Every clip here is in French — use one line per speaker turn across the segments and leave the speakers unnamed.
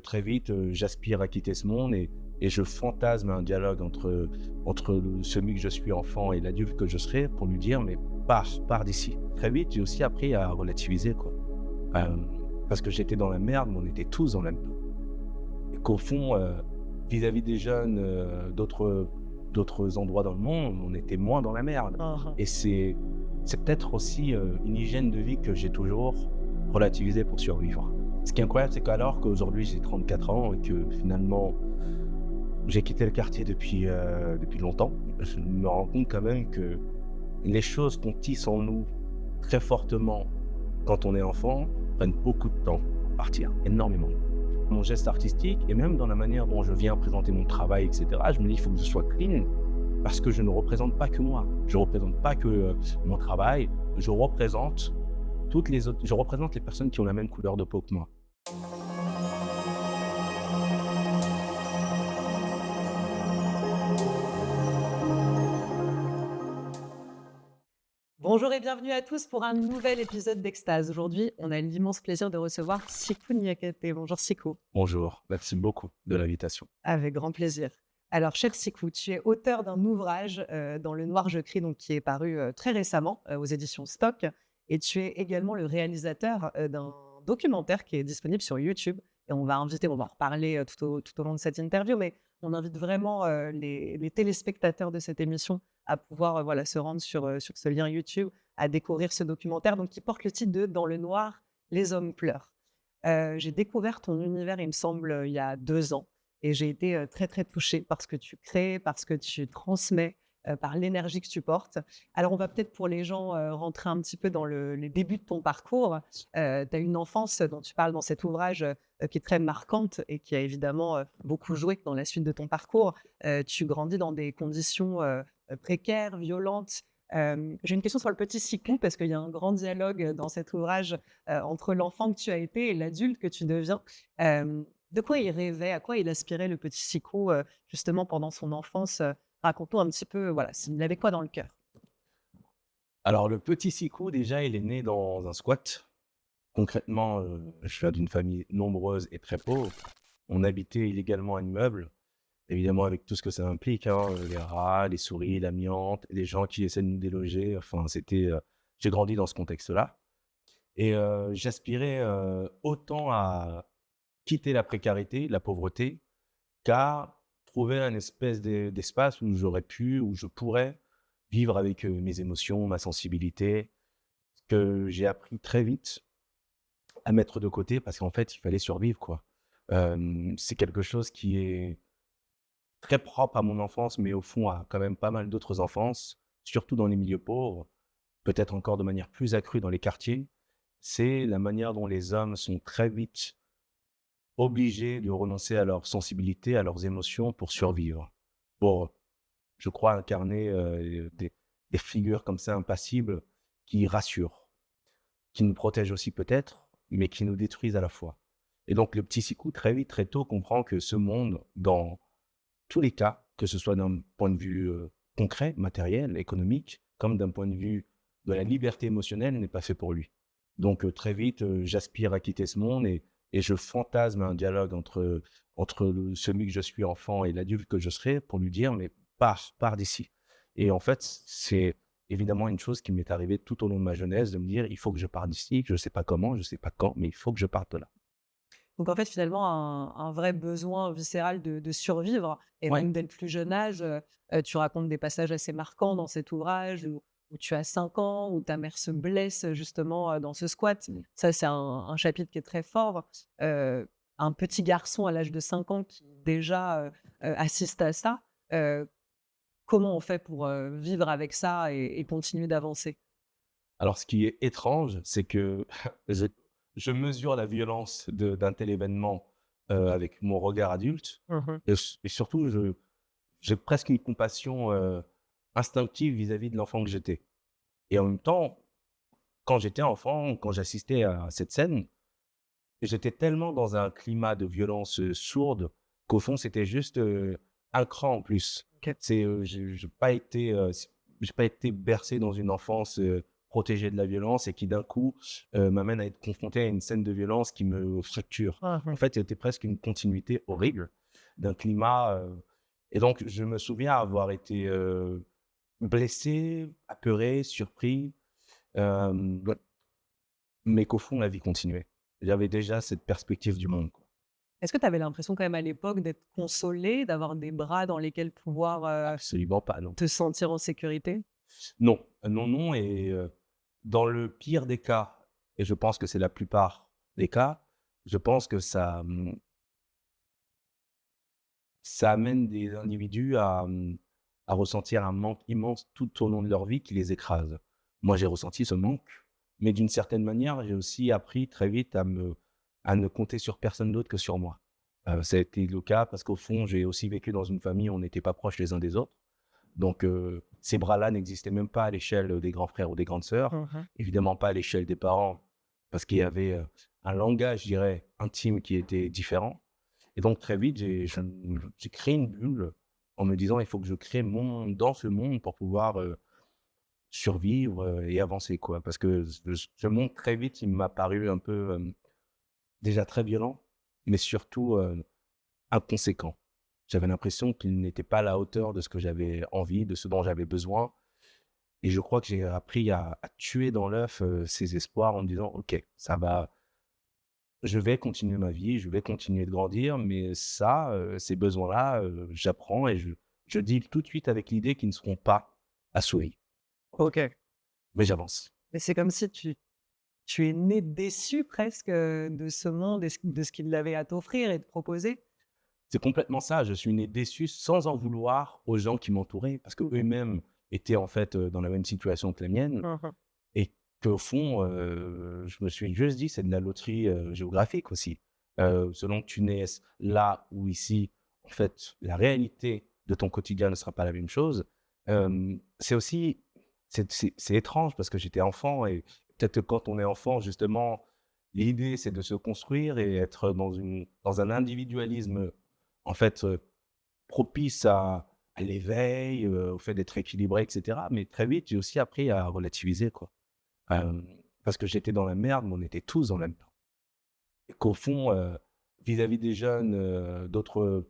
très vite, j'aspire à quitter ce monde et je fantasme un dialogue entre celui que je suis enfant et l'adulte que je serai pour lui dire: «Mais pars d'ici». Très vite, j'ai aussi appris à relativiser, quoi. Parce que j'étais dans la merde, mais on était tous dans la merde. Et qu'au fond, vis-à-vis des jeunes, d'autres endroits dans le monde, on était moins dans la merde.
Mmh mh.
Et c'est peut-être aussi, une hygiène de vie que j'ai toujours relativisée pour survivre. Ce qui est incroyable, c'est qu'alors qu'aujourd'hui j'ai 34 ans et que finalement j'ai quitté le quartier depuis longtemps, je me rends compte quand même que les choses qu'on tisse en nous très fortement quand on est enfant prennent beaucoup de temps pour partir, énormément. Mon geste artistique et même dans la manière dont je viens présenter mon travail, et cetera, je me dis: «Il faut que je sois clean» parce que je ne représente pas que moi. Je ne représente pas que, mon travail, je représente les personnes qui ont la même couleur de peau que moi.
Bonjour et bienvenue à tous pour un nouvel épisode d'Extase. Aujourd'hui, on a l'immense plaisir de recevoir Sikou Niakate. Bonjour Sikou.
Bonjour, merci beaucoup de l'invitation.
Avec grand plaisir. Alors, cher Sikou, tu es auteur d'un ouvrage dans Le Noir je crie, donc qui est paru très récemment aux éditions Stock, et tu es également le réalisateur d'un documentaire qui est disponible sur YouTube. Et on va en reparler tout au long de cette interview, mais on invite vraiment les téléspectateurs de cette émission à pouvoir voilà, se rendre sur ce lien YouTube, à découvrir ce documentaire donc, qui porte le titre de Dans le noir, les hommes pleurent. J'ai découvert ton univers, il me semble, il y a 2 ans, et j'ai été, très, très touchée par ce que tu crées, par ce que tu transmets, par l'énergie que tu portes. Alors on va peut-être pour les gens, rentrer un petit peu dans les débuts de ton parcours. Tu as une enfance dont tu parles dans cet ouvrage, qui est très marquante et qui a évidemment, beaucoup joué dans la suite de ton parcours. Tu grandis dans des conditions, précaires, violentes. J'ai une question sur le petit Sikou parce qu'il y a un grand dialogue, dans cet ouvrage, entre l'enfant que tu as été et l'adulte que tu deviens. De quoi il rêvait? À quoi il aspirait le petit Sikou, justement pendant son enfance? Raconte-nous un petit peu, voilà, s'il avait quoi dans le cœur?
Alors le petit Sikou, déjà, il est né dans un squat. Concrètement, je viens d'une famille nombreuse et très pauvre. On habitait illégalement un immeuble, évidemment avec tout ce que ça implique, hein, les rats, les souris, l'amiante, les gens qui essaient de nous déloger. Enfin, j'ai grandi dans ce contexte-là et j'aspirais, autant à quitter la précarité, la pauvreté, qu'à trouver un espèce d'espace où je pourrais vivre avec, mes émotions, ma sensibilité, que j'ai appris très vite à mettre de côté parce qu'en fait, il fallait survivre, quoi. C'est quelque chose qui est très propre à mon enfance, mais au fond à quand même pas mal d'autres enfances, surtout dans les milieux pauvres, peut-être encore de manière plus accrue dans les quartiers. C'est la manière dont les hommes sont très vite obligés de renoncer à leur sensibilité, à leurs émotions pour survivre. Pour, je crois, incarner, des figures comme ça impassibles qui rassurent, qui nous protègent aussi peut-être, mais qui nous détruisent à la fois. Et donc le petit Sikou, très vite, très tôt, comprend que ce monde, dans tous les cas, que ce soit d'un point de vue, concret, matériel, économique, comme d'un point de vue de la liberté émotionnelle, n'est pas fait pour lui. Donc très vite, j'aspire à quitter ce monde et je fantasme un dialogue entre celui que je suis enfant et l'adulte que je serai pour lui dire: «Mais pars d'ici». Et en fait, c'est évidemment une chose qui m'est arrivée tout au long de ma jeunesse, de me dire: «Il faut que je parte d'ici, je ne sais pas comment, je ne sais pas quand, mais il faut que je parte de là».
Donc en fait, finalement, un vrai besoin viscéral de survivre, et
Ouais.
même dès le plus jeune âge, tu racontes des passages assez marquants dans cet ouvrage où tu as 5 ans, où ta mère se blesse, justement, dans ce squat.
Mmh.
Ça, c'est un chapitre qui est très fort. Un petit garçon à l'âge de 5 ans qui déjà, assiste à ça, heu, comment on fait pour, vivre avec ça et continuer d'avancer?
Alors ce qui est étrange, c'est que je je mesure la violence d'un tel événement, avec mon regard adulte
Mmh.
et surtout j'ai presque une compassion, instinctive vis-à-vis de l'enfant que j'étais et en même temps, quand j'étais enfant, quand j'assistais à cette scène, j'étais tellement dans un climat de violence, sourde qu'au fond c'était juste, un cran en plus.
OK.
J'ai pas été bercé dans une enfance, protégé de la violence et qui d'un coup m'amène à être confronté à une scène de violence qui me fracture. En fait, c'était presque une continuité horrible d'un climat. Et donc, je me souviens avoir été blessé, apeuré, surpris, euh, mais qu'au fond, la vie continuait. J'avais déjà cette perspective du monde, quoi.
Est-ce que tu avais l'impression quand même à l'époque d'être consolé, d'avoir des bras dans lesquels pouvoir,
Absolument pas, non.
te sentir en sécurité?
Non, non, non. Et dans le pire des cas, et je pense que c'est la plupart des cas, je pense que ça amène des individus à ressentir un manque immense tout au long de leur vie qui les écrase. Moi, j'ai ressenti ce manque, mais d'une certaine manière, j'ai aussi appris très vite à ne compter sur personne d'autre que sur moi. Ça a été le cas parce qu'au fond, j'ai aussi vécu dans une famille où on n'était pas proches les uns des autres. Donc, ces bras-là n'existaient même pas à l'échelle des grands frères ou des grandes sœurs, évidemment pas à l'échelle des parents, parce qu'il y avait un langage, je dirais, intime qui était différent. Et donc, très vite, j'ai créé une bulle en me disant, il faut que je crée mon monde dans ce monde pour pouvoir survivre et avancer, quoi. Parce que ce monde, très vite, il m'a paru un peu déjà très violent, mais surtout inconséquent. J'avais l'impression qu'il n'était pas à la hauteur de ce que j'avais envie, de ce dont j'avais besoin. Et je crois que j'ai appris à tuer dans l'œuf ces espoirs en me disant, OK, ça va, je vais continuer ma vie, je vais continuer de grandir, mais ça, ces besoins-là, j'apprends et je deal tout de suite avec l'idée qu'ils ne seront pas assouvis.
OK.
Mais j'avance.
Mais c'est comme si tu es né déçu presque, de ce monde et de ce qu'il avait à t'offrir et te proposer?
C'est complètement ça. Je suis né déçu sans en vouloir aux gens qui m'entouraient parce qu'eux-mêmes étaient en fait dans la même situation que la mienne. Et qu'au fond, je me suis juste dit: «C'est de la loterie, géographique aussi». Selon que tu naisses là ou ici, en fait, la réalité de ton quotidien ne sera pas la même chose. C'est aussi c'est étrange parce que j'étais enfant et peut-être que quand on est enfant, justement, l'idée, c'est de se construire et être dans un individualisme, en fait, propice à l'éveil, au fait d'être équilibré et cetera. Mais très vite, j'ai aussi appris à relativiser, quoi. Parce que j'étais dans la merde, mais on était tous dans la merde. Et qu'au fond, vis-à-vis des jeunes, d'autres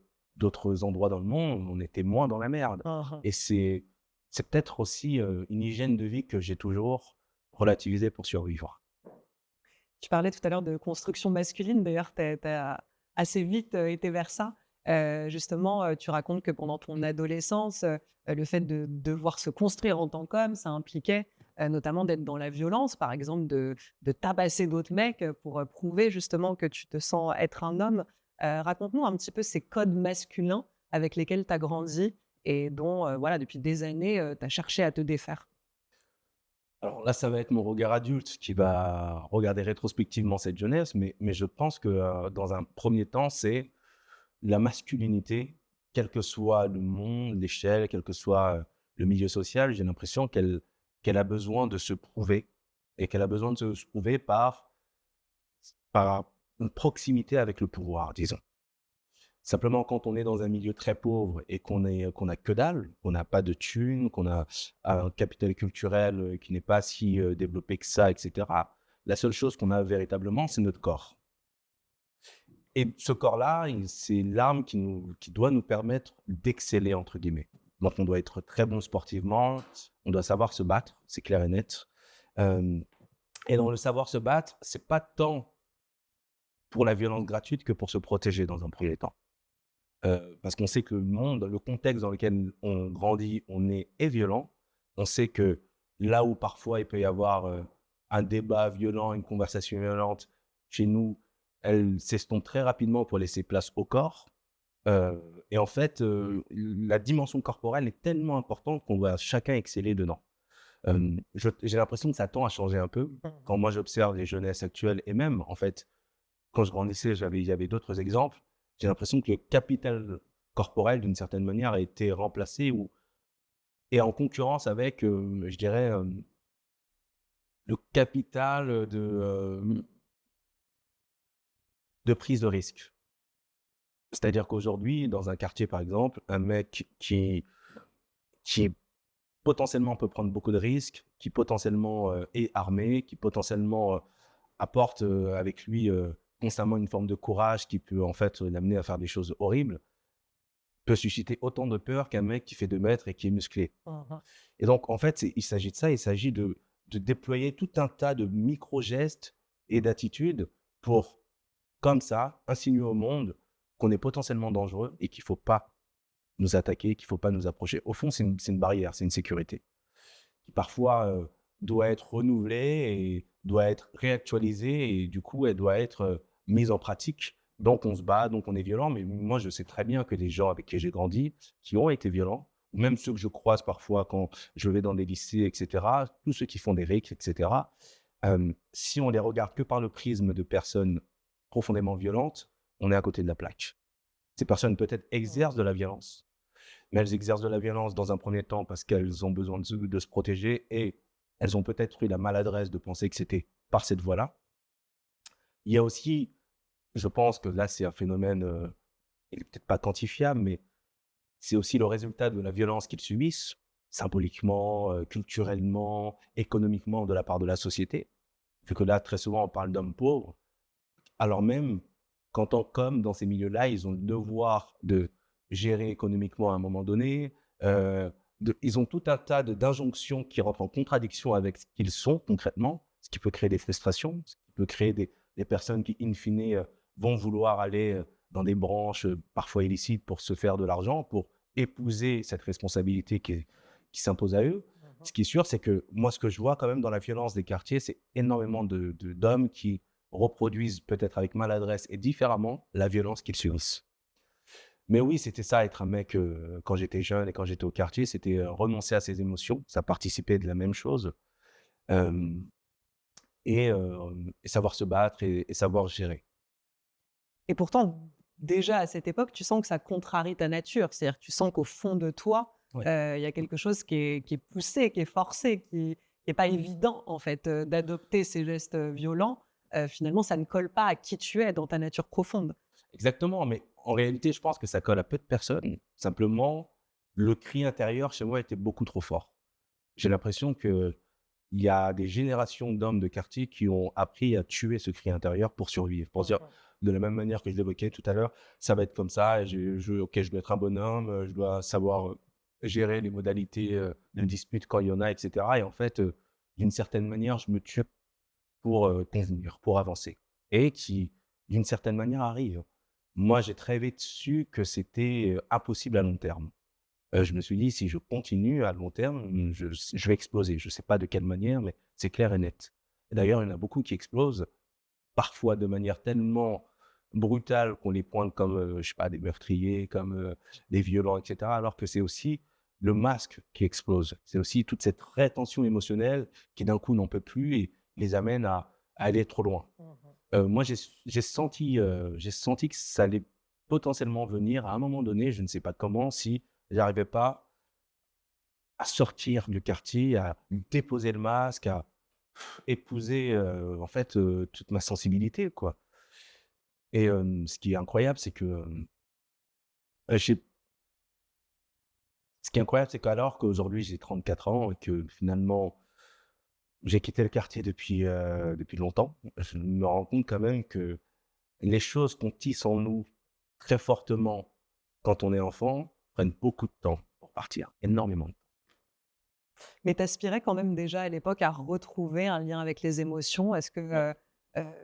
endroits dans le monde, on était moins dans la merde. Et c'est peut-être aussi, une hygiène de vie que j'ai toujours relativisée pour survivre.
Tu parlais tout à l'heure de construction masculine, d'ailleurs, tu as assez vite, été vers ça. Justement, tu racontes que pendant ton adolescence, le fait de devoir se construire en tant qu'homme, ça impliquait, notamment d'être dans la violence, par exemple de tabasser d'autres mecs, pour, prouver justement que tu te sens être un homme. Raconte-nous un petit peu ces codes masculins avec lesquels tu as grandi et dont, voilà, depuis des années, tu as cherché à te défaire.
Alors là, ça va être mon regard adulte qui va regarder rétrospectivement cette jeunesse, mais je pense que, dans un premier temps, c'est la masculinité, quel que soit le monde, l'échelle, quel que soit, le milieu social, j'ai l'impression qu'elle a besoin de se prouver et qu'elle a besoin de se prouver par une proximité avec le pouvoir, disons. Simplement, quand on est dans un milieu très pauvre et qu'on a que dalle, qu'on n'a pas de thunes, qu'on a un capital culturel, qui n'est pas si, développé que ça et cetera, la seule chose qu'on a véritablement, c'est notre corps. Et ce corps-là, c'est l'arme qui doit nous permettre «d'exceller» entre guillemets. Donc on doit être très bon sportivement, on doit savoir se battre, c'est clair et net. Hem et dans le savoir se battre, c'est pas tant pour la violence gratuite que pour se protéger dans un premier temps. Parce qu'on sait que le monde, le contexte dans lequel on grandit, on est violent. On sait que là où parfois il peut y avoir, un débat violent, une conversation violente, chez nous, elle s'estompe très rapidement pour laisser place au corps. Et en fait, la dimension corporelle est tellement importante qu'on va chacun exceller dedans. J'ai l'impression que ça tend à changer un peu. Quand moi j'observe les jeunesses actuelles et même en fait, quand je grandissais, il y avait d'autres exemples. J'ai l'impression que le capital corporel, d'une certaine manière, a été remplacé ou est en concurrence avec, je dirais, le capital de prise de risque. C'est-à-dire qu'aujourd'hui, dans un quartier, par exemple, un mec qui est potentiellement peut prendre beaucoup de risques, qui potentiellement est armé, qui potentiellement apporte avec lui constamment une forme de courage qui peut en fait l'amener à faire des choses horribles, peut susciter autant de peur qu'un mec qui fait 2 mètres et qui est musclé.
Mmh.
Et donc, en fait, il s'agit de ça, il s'agit de déployer tout un tas de micro-gestes et d'attitudes pour, comme ça, insinuer au monde qu'on est potentiellement dangereux et qu'il ne faut pas nous attaquer, qu'il ne faut pas nous approcher. Au fond, c'est une barrière, c'est une sécurité qui parfois doit être renouvelée et doit être réactualisée et du coup, elle doit être mise en pratique. Donc, on se bat, donc on est violent. Mais moi, je sais très bien que les gens avec qui j'ai grandi, qui ont été violents, ou même ceux que je croise parfois quand je vais dans des lycées, etc., tous ceux qui font des RIC, etc., si on les regarde que par le prisme de personnes profondément violentes, on est à côté de la plaque. Ces personnes peut-être exercent de la violence, mais elles exercent de la violence dans un premier temps parce qu'elles ont besoin de se protéger et elles ont peut-être eu la maladresse de penser que c'était par cette voie-là. Il y a aussi, je pense que là, c'est un phénomène, il n'est peut-être pas quantifiable, mais c'est aussi le résultat de la violence qu'ils subissent, symboliquement, culturellement, économiquement, de la part de la société. Vu que là, très souvent, on parle d'hommes pauvres, alors même qu'en tant qu'hommes, dans ces milieux-là, ils ont le devoir de gérer économiquement à un moment donné. Ils ont tout un tas d'injonctions qui rentrent en contradiction avec ce qu'ils sont concrètement, ce qui peut créer des frustrations, ce qui peut créer des personnes qui, in fine, vont vouloir aller dans des branches parfois illicites pour se faire de l'argent, pour épouser cette responsabilité qui s'impose à eux. Ce qui est sûr, c'est que moi, ce que je vois quand même dans la violence des quartiers, c'est énormément d'hommes qui reproduisent peut-être avec maladresse et différemment la violence qu'ils subissent. Mais oui, c'était ça, être un mec quand j'étais jeune et quand j'étais au quartier, c'était renoncer à ses émotions, ça participait de la même chose, euh, et savoir se battre et savoir gérer.
Et pourtant, déjà à cette époque, tu sens que ça contrarie ta nature. C'est-à-dire que tu sens qu'au fond de toi,
Ouais.
il y a quelque chose qui est poussé, qui est forcé, qui est pas évident en fait, d'adopter ces gestes, violents. Finalement, ça ne colle pas à qui tu es dans ta nature profonde.
Exactement, mais en réalité, je pense que ça colle à peu de personnes. Simplement, le cri intérieur chez moi était beaucoup trop fort. J'ai l'impression qu'il y a des générations d'hommes de quartier qui ont appris à tuer ce cri intérieur pour survivre, pour se dire, de la même manière que je l'évoquais tout à l'heure, ça va être comme ça, et ok, je dois être un bonhomme, je dois savoir gérer les modalités de dispute quand il y en a, etc. Et en fait, d'une certaine manière, je me tue pour convenir, pour avancer. Et qui, d'une certaine manière, arrive. Moi, j'ai très vite su que c'était impossible à long terme. Je me suis dit: «Si je continue à long terme, je vais exploser». Je ne sais pas de quelle manière, mais c'est clair et net. Et d'ailleurs, il y en a beaucoup qui explosent, parfois de manière tellement brutale qu'on les pointe comme, je sais pas, des meurtriers, comme, des violents et cetera, alors que c'est aussi le masque qui explose. C'est aussi toute cette rétention émotionnelle qui, d'un coup, n'en peut plus et les amène à aller trop loin. Moi, j'ai senti que ça allait potentiellement venir à un moment donné, je ne sais pas comment, si j'arrivais pas à sortir du quartier, à déposer le masque, à épouser, en fait, toute ma sensibilité, quoi. Et ce qui est incroyable, c'est que, j'ai ce qui est incroyable, c'est qu'alors qu'aujourd'hui j'ai 34 ans et que finalement j'ai quitté le quartier depuis longtemps, je me rends compte quand même que les choses qu'on tisse en nous très fortement quand on est enfant prennent beaucoup de temps pour partir, énormément.
Mais tu aspirais quand même déjà à l'époque à retrouver un lien avec les émotions. Est-ce que,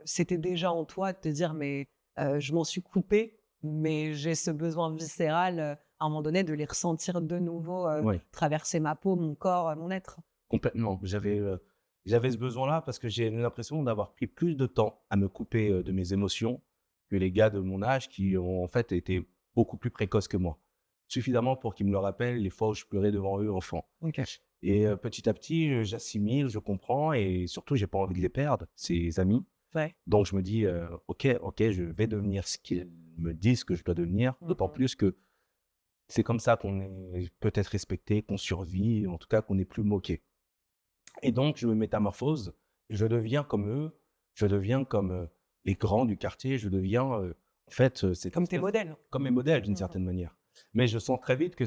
c'était déjà en toi de te dire: «Mais, je m'en suis coupé, mais j'ai ce besoin viscéral, à un moment donné de les ressentir de nouveau,
Oui,
traverser ma peau, mon corps, mon être»?
complètement. J'avais ce besoin-là parce que j'ai l'impression d'avoir pris plus de temps à me couper, de mes émotions que les gars de mon âge qui ont en fait été beaucoup plus précoces que moi. Suffisamment pour qu'ils me le rappellent les fois où je pleurais devant eux enfants.
OK.
Et petit à petit, j'assimile, je comprends et surtout j'ai pas envie de les perdre, ces amis.
Ouais.
Donc je me dis, «OK, OK, je vais devenir ce qu'ils me disent que je dois devenir». D'autant plus que c'est comme ça qu'on est peut-être respecté, qu'on survit, en tout cas qu'on n'est plus moqué. Et donc je me métamorphose, je deviens comme eux, je deviens comme, les grands du quartier, je deviens, en fait, cette
Comme tes
espèce
modèles?
comme mes modèles d'une
Mmh.
certaine manière. Mais je sens très vite que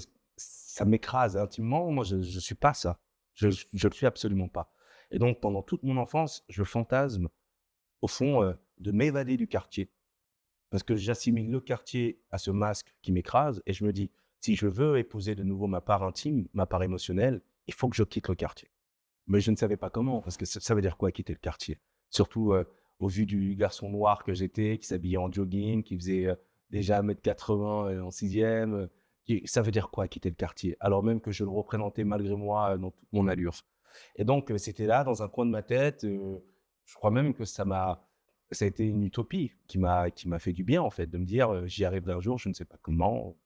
ça m'écrase intimement. Moi, je ne suis pas ça. Je le suis absolument pas. Et donc, pendant toute mon enfance, je fantasme, au fond, de m'évader du quartier. Parce que j'assimile le quartier à ce masque qui m'écrase et je me dis, si je veux épouser de nouveau ma part intime, ma part émotionnelle, il faut que je quitte le quartier. Mais je ne savais pas comment, parce que ça veut dire quoi quitter le quartier? Surtout au vu du garçon noir que j'étais, qui s'habillait en jogging, qui faisait déjà 1,80 m en sixième. Ça veut dire quoi quitter le quartier? Alors même que je le représentais malgré moi dans toute mon allure. Et donc, c'était là, dans un coin de ma tête. Je crois même que ça a été une utopie qui m'a fait du bien, en fait, de me dire j'y arriverai un jour, je ne sais pas comment.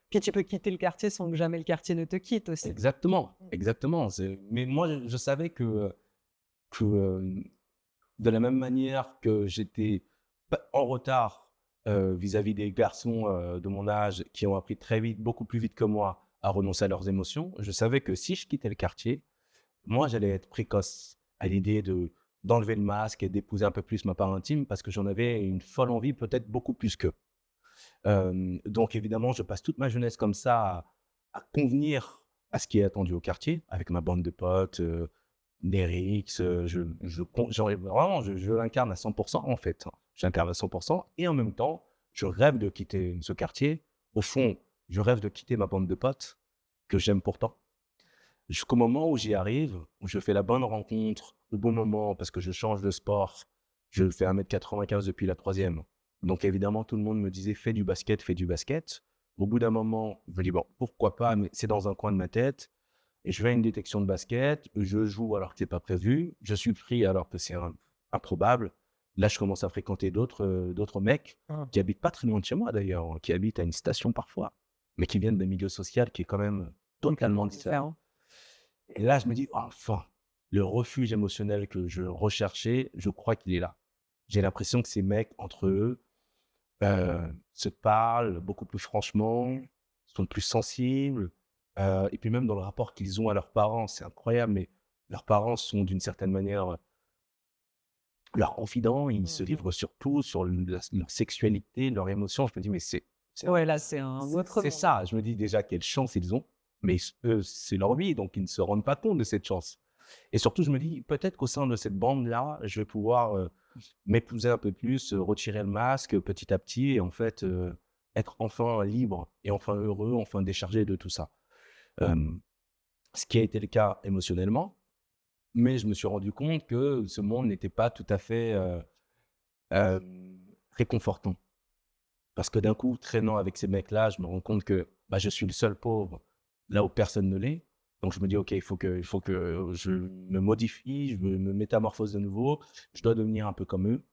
Puis tu peux quitter le quartier sans que jamais le quartier ne te quitte aussi.
Exactement,
Mmh.
exactement. Mais moi, je savais que de la même manière que j'étais en retard vis-à-vis des garçons de mon âge qui ont appris très vite, beaucoup plus vite que moi, à renoncer à leurs émotions, je savais que si je quittais le quartier, moi, j'allais être précoce à l'idée d'enlever le masque et d'épouser un peu plus ma part intime parce que j'en avais une folle envie, peut-être beaucoup plus qu'eux. Donc évidemment, je passe toute ma jeunesse comme ça à convenir à ce qui est attendu au quartier avec ma bande de potes, des rixes, vraiment, je l'incarne à 100 en fait, hein. J'incarne à 100 et en même temps, je rêve de quitter ce quartier. Au fond, je rêve de quitter ma bande de potes que j'aime pourtant. Jusqu'au moment où j'y arrive, où je fais la bonne rencontre au bon moment parce que je change de sport. Je fais 1,95 m depuis la troisième. Donc évidemment, tout le monde me disait: «Fais du basket, fais du basket». Au bout d'un moment, je me dis: «Bon, pourquoi pas?» mais c'est dans un coin de ma tête et je fais une détection de basket. Je joue alors que c'est pas prévu. Je suis pris alors que c'est improbable. Là, je commence à fréquenter d'autres mecs
Mmh.
qui habitent pas très loin de chez moi d'ailleurs, hein, qui habitent à une station parfois, mais qui viennent d'un milieu social qui est quand même totalement différent.
Différent.
Et là, je me dis: «Enfin, le refuge émotionnel que je recherchais, je crois qu'il est là». J'ai l'impression que ces mecs, entre eux, se parlent beaucoup plus franchement, sont plus sensibles, et puis même dans le rapport qu'ils ont à leurs parents, c'est incroyable, mais leurs parents sont d'une certaine manière, leurs confidents. Ils se
Mmh.
livrent sur tout, sur leur sexualité, leurs émotions. Je me dis: «Mais c'est
Ouais, là, c'est un autre
c'est
monde.
ça». Je me dis déjà quelle chance ils ont, mais eux, c'est leur vie, donc ils ne se rendent pas compte de cette chance. Et surtout, je me dis: «Peut-être qu'au sein de cette bande-là, je vais pouvoir, m'épouser un peu plus, retirer le masque, petit à petit et en fait, être enfin libre et enfin heureux, enfin déchargé de tout ça». Hem, Ce qui a été le cas émotionnellement, mais je me suis rendu compte que ce monde n'était pas tout à fait, réconfortant. Parce que d'un coup, traînant avec ces mecs-là, je me rends compte que, bah, je suis le seul pauvre là où personne ne l'est. Donc je me dis: «OK, il faut que je me modifie, je me métamorphose de nouveau, je dois devenir un peu comme eux,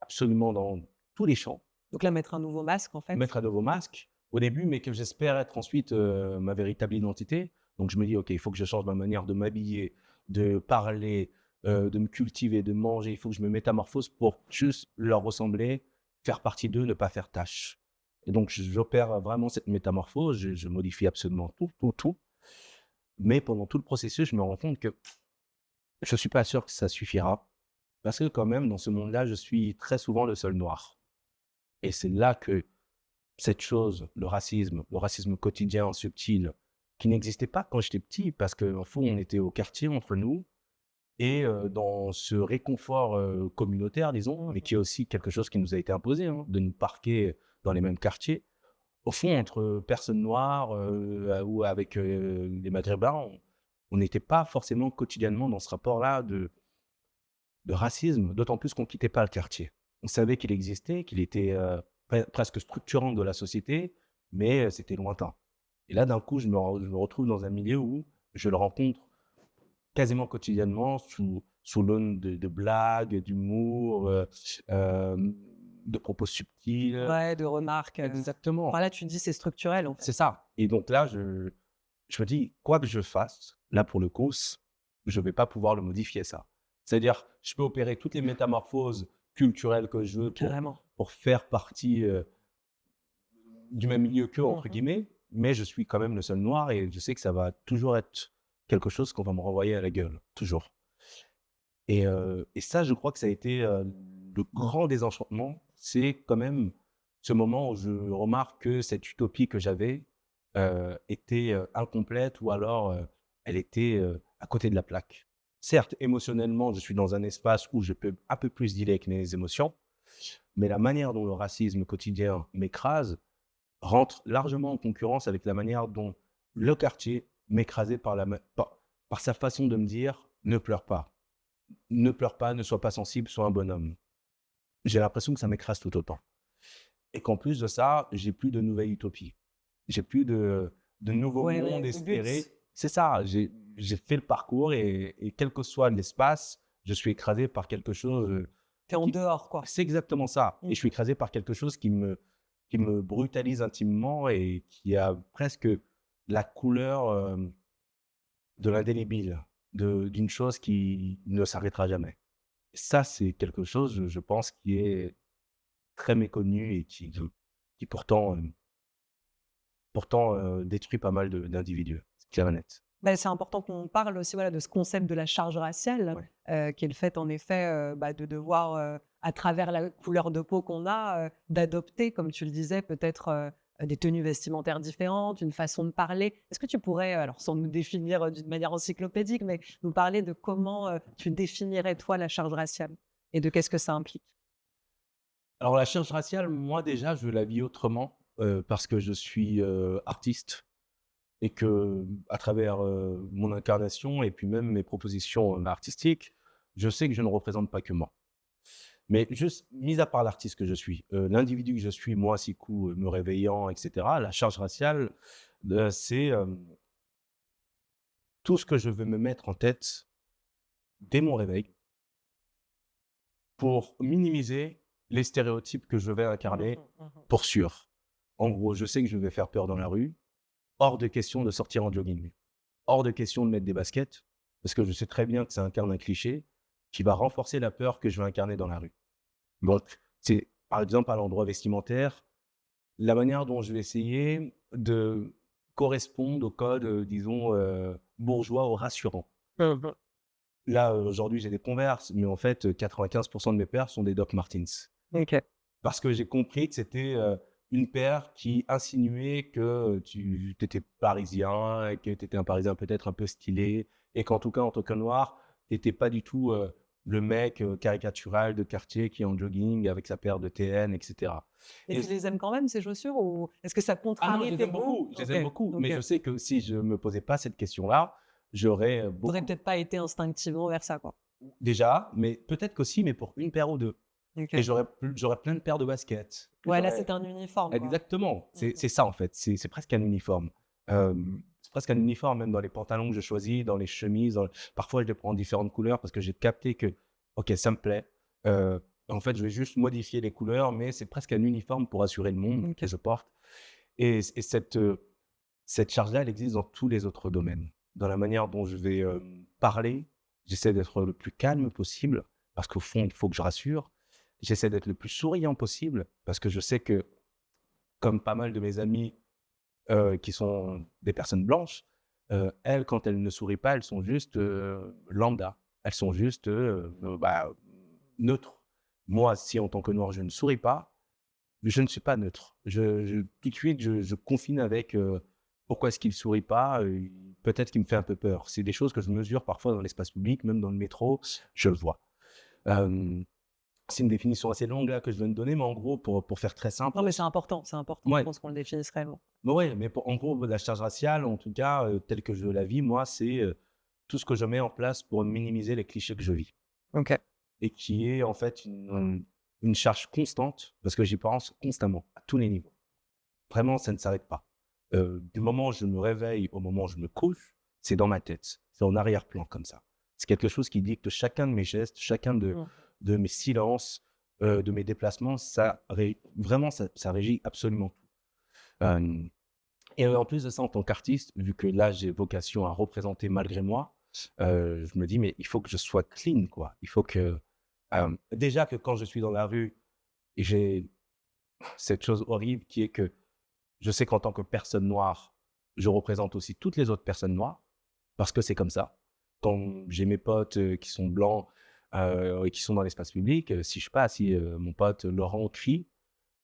absolument dans tous les champs».
Donc là, mettre un nouveau masque, en fait.
Mettre un nouveau masque au début, mais que j'espère être ensuite, ma véritable identité. Donc je me dis: «OK, il faut que je change ma manière de m'habiller, de parler, de me cultiver, de manger. Il faut que je me métamorphose pour juste leur ressembler, faire partie d'eux, ne pas faire tâche». Et donc j'opère vraiment cette métamorphose, je modifie absolument tout, tout, tout. Mais pendant tout le processus, je me rends compte que je suis pas sûr que ça suffira. Parce que quand même, dans ce monde-là, je suis très souvent le seul noir. Et c'est là que cette chose, le racisme quotidien, subtil, qui n'existait pas quand j'étais petit, parce qu'en fond, on était au quartier entre nous et dans ce réconfort communautaire, disons, mais qui est aussi quelque chose qui nous a été imposé, hein, de nous parquer dans les mêmes quartiers. Au fond, entre personnes noires ou avec les maghrébins, on n'était pas forcément quotidiennement dans ce rapport-là de racisme, d'autant plus qu'on ne quittait pas le quartier. On savait qu'il existait, qu'il était presque structurant de la société, mais c'était lointain. Et là, d'un coup, je me retrouve dans un milieu où je le rencontre quasiment quotidiennement sous l'aune de blagues, d'humour, euh, de propos subtils.
Ouais, de remarques.
Exactement,
Enfin, là, tu te dis c'est structurel, en fait.
c'est ça. Et donc là, je me dis, quoi que je fasse, là pour le coup, je ne vais pas pouvoir le modifier ça. C'est-à-dire, je peux opérer toutes les métamorphoses culturelles que je veux
Carrément.
pour faire partie du même milieu qu'eux, entre
Mmh.
guillemets, mais je suis quand même le seul noir et je sais que ça va toujours être quelque chose qu'on va me renvoyer à la gueule, toujours. Et ça, je crois que ça a été le grand désenchantement. C'est quand même ce moment où je remarque que cette utopie que j'avais était incomplète ou alors elle était à côté de la plaque. Certes, émotionnellement, je suis dans un espace où je peux un peu plus dealer avec mes émotions, mais la manière dont le racisme quotidien m'écrase rentre largement en concurrence avec la manière dont le quartier m'écrasait par sa façon de me dire ne pleure pas, ne pleure pas, ne sois pas sensible, sois un bonhomme. J'ai l'impression que ça m'écrase tout autant. Et qu'en plus de ça, j'ai plus de nouvelle utopie. J'ai plus de nouveau
Ouais,
monde
le but.
espéré. C'est ça, j'ai fait le parcours et quel que soit l'espace, je suis écrasé par quelque chose
Tu es en
qui
dehors, quoi.
c'est exactement ça.
Mmh.
Et je suis écrasé par quelque chose qui me brutalise intimement et qui a presque la couleur de l'indélébile, d'une chose qui ne s'arrêtera jamais. Ça, c'est quelque chose, je pense, qui est très méconnu et qui pourtant détruit pas mal d'individus. C'est clair et net.
Bah, c'est important qu'on parle aussi, voilà, de ce concept de la charge raciale,
Ouais.
qui est le fait, en effet, bah, de devoir, à travers la couleur de peau qu'on a, d'adopter, comme tu le disais, peut-être, des tenues vestimentaires différentes, une façon de parler. Est-ce que tu pourrais, alors sans nous définir, d'une manière encyclopédique, mais nous parler de comment, tu définirais, toi, la charge raciale et de qu'est-ce que ça implique?
Alors la charge raciale, moi déjà, je la vis autrement, parce que je suis, artiste et que à travers, mon incarnation et puis même mes propositions, artistiques, je sais que je ne représente pas que moi. Mais juste mis à part l'artiste que je suis, l'individu que je suis, moi, Sikou, me réveillant et cetera, la charge raciale, c'est, tout ce que je veux me mettre en tête dès mon réveil pour minimiser les stéréotypes que je vais
Mmh
incarner
mh. Mmh.
pour sûr. En gros, je sais que je vais faire peur dans la rue, hors de question de sortir en jogging. Hors de question de mettre des baskets, parce que je sais très bien que ça incarne un cliché qui va renforcer la peur que je vais incarner dans la rue. Donc, c'est par exemple à l'endroit vestimentaire, la manière dont je vais essayer de correspondre au code, disons, bourgeois ou rassurant.
Mmh.
Là, aujourd'hui, j'ai des Converse, mais en fait, 95% de mes paires sont des Doc Martens.
OK.
Parce que j'ai compris que c'était, une paire qui insinuait que tu étais parisien et que tu étais un parisien peut-être un peu stylé et qu'en tout cas, en tant que noir, tu étais pas du tout, le mec, caricatural de quartier qui est en jogging avec sa paire de TN et cetera.
Et
Et
tu les aimes quand même, ces chaussures, ou est-ce que ça
ah non,
contrarie tes goûts?
je les
OK,
aime beaucoup, mais
OK.
je sais que si je me posais pas cette question-là, j'aurais,
Tu aurais
beaucoup
peut-être pas été instinctivement vers ça, quoi.
déjà, mais peut-être qu'aussi, mais pour une paire ou 2. Et
OK.
j'aurais plein de paires de baskets.
Ouais, là, c'est un uniforme, quoi.
Exactement,
Mmh mh.
c'est ça en fait, c'est presque un uniforme. C'est presque un uniforme même dans les pantalons que je choisis, dans les chemises, parfois je les prends en différentes couleurs parce que j'ai capté que, OK, ça me plaît. En fait, je vais juste modifier les couleurs, mais c'est presque un uniforme pour assurer le monde que
OK.
je porte et cette charge-là, elle existe dans tous les autres domaines. Dans la manière dont je vais, parler, j'essaie d'être le plus calme possible parce qu'au fond, il faut que je rassure. J'essaie d'être le plus souriant possible parce que je sais que, comme pas mal de mes amis, qui sont des personnes blanches, elles, quand elles ne sourient pas, elles sont juste, lambda. Elles sont juste, bah, neutres. Moi, si en tant que noir, je ne souris pas, je ne suis pas neutre. Tout de suite, je confine avec, pourquoi est-ce qu'il ne sourit pas? Peut-être qu'il me fait un peu peur. C'est des choses que je mesure parfois dans l'espace public, même dans le métro, je le vois. Hem, c'est une définition assez longue là que je viens de donner, mais en gros, pour faire très simple,
Non, mais c'est important, je
ouais.
pense qu'on le définisse réellement.
Mais ouais, mais en gros, la charge raciale, en tout cas, telle que je la vis, moi, c'est, tout ce que je mets en place pour minimiser les clichés que je vis
OK.
et qui est en fait une charge constante parce que j'y pense constamment, à tous les niveaux. Vraiment, ça ne s'arrête pas. Du moment où je me réveille au moment où je me couche, c'est dans ma tête, c'est en arrière-plan comme ça. C'est quelque chose qui dicte chacun de mes gestes, chacun
Mmh.
de mes silences, de mes déplacements. Vraiment, ça régit absolument tout. Hem Et en plus de ça, en tant qu'artiste, vu que là, j'ai vocation à représenter malgré moi, je me dis: «Mais il faut que je sois clean, quoi». Il faut que, déjà que quand je suis dans la rue et j'ai cette chose horrible qui est que je sais qu'en tant que personne noire, je représente aussi toutes les autres personnes noires, parce que c'est comme ça. Quand j'ai mes potes, qui sont blancs, et qui sont dans l'espace public, si je sais pas, si, mon pote Laurent crie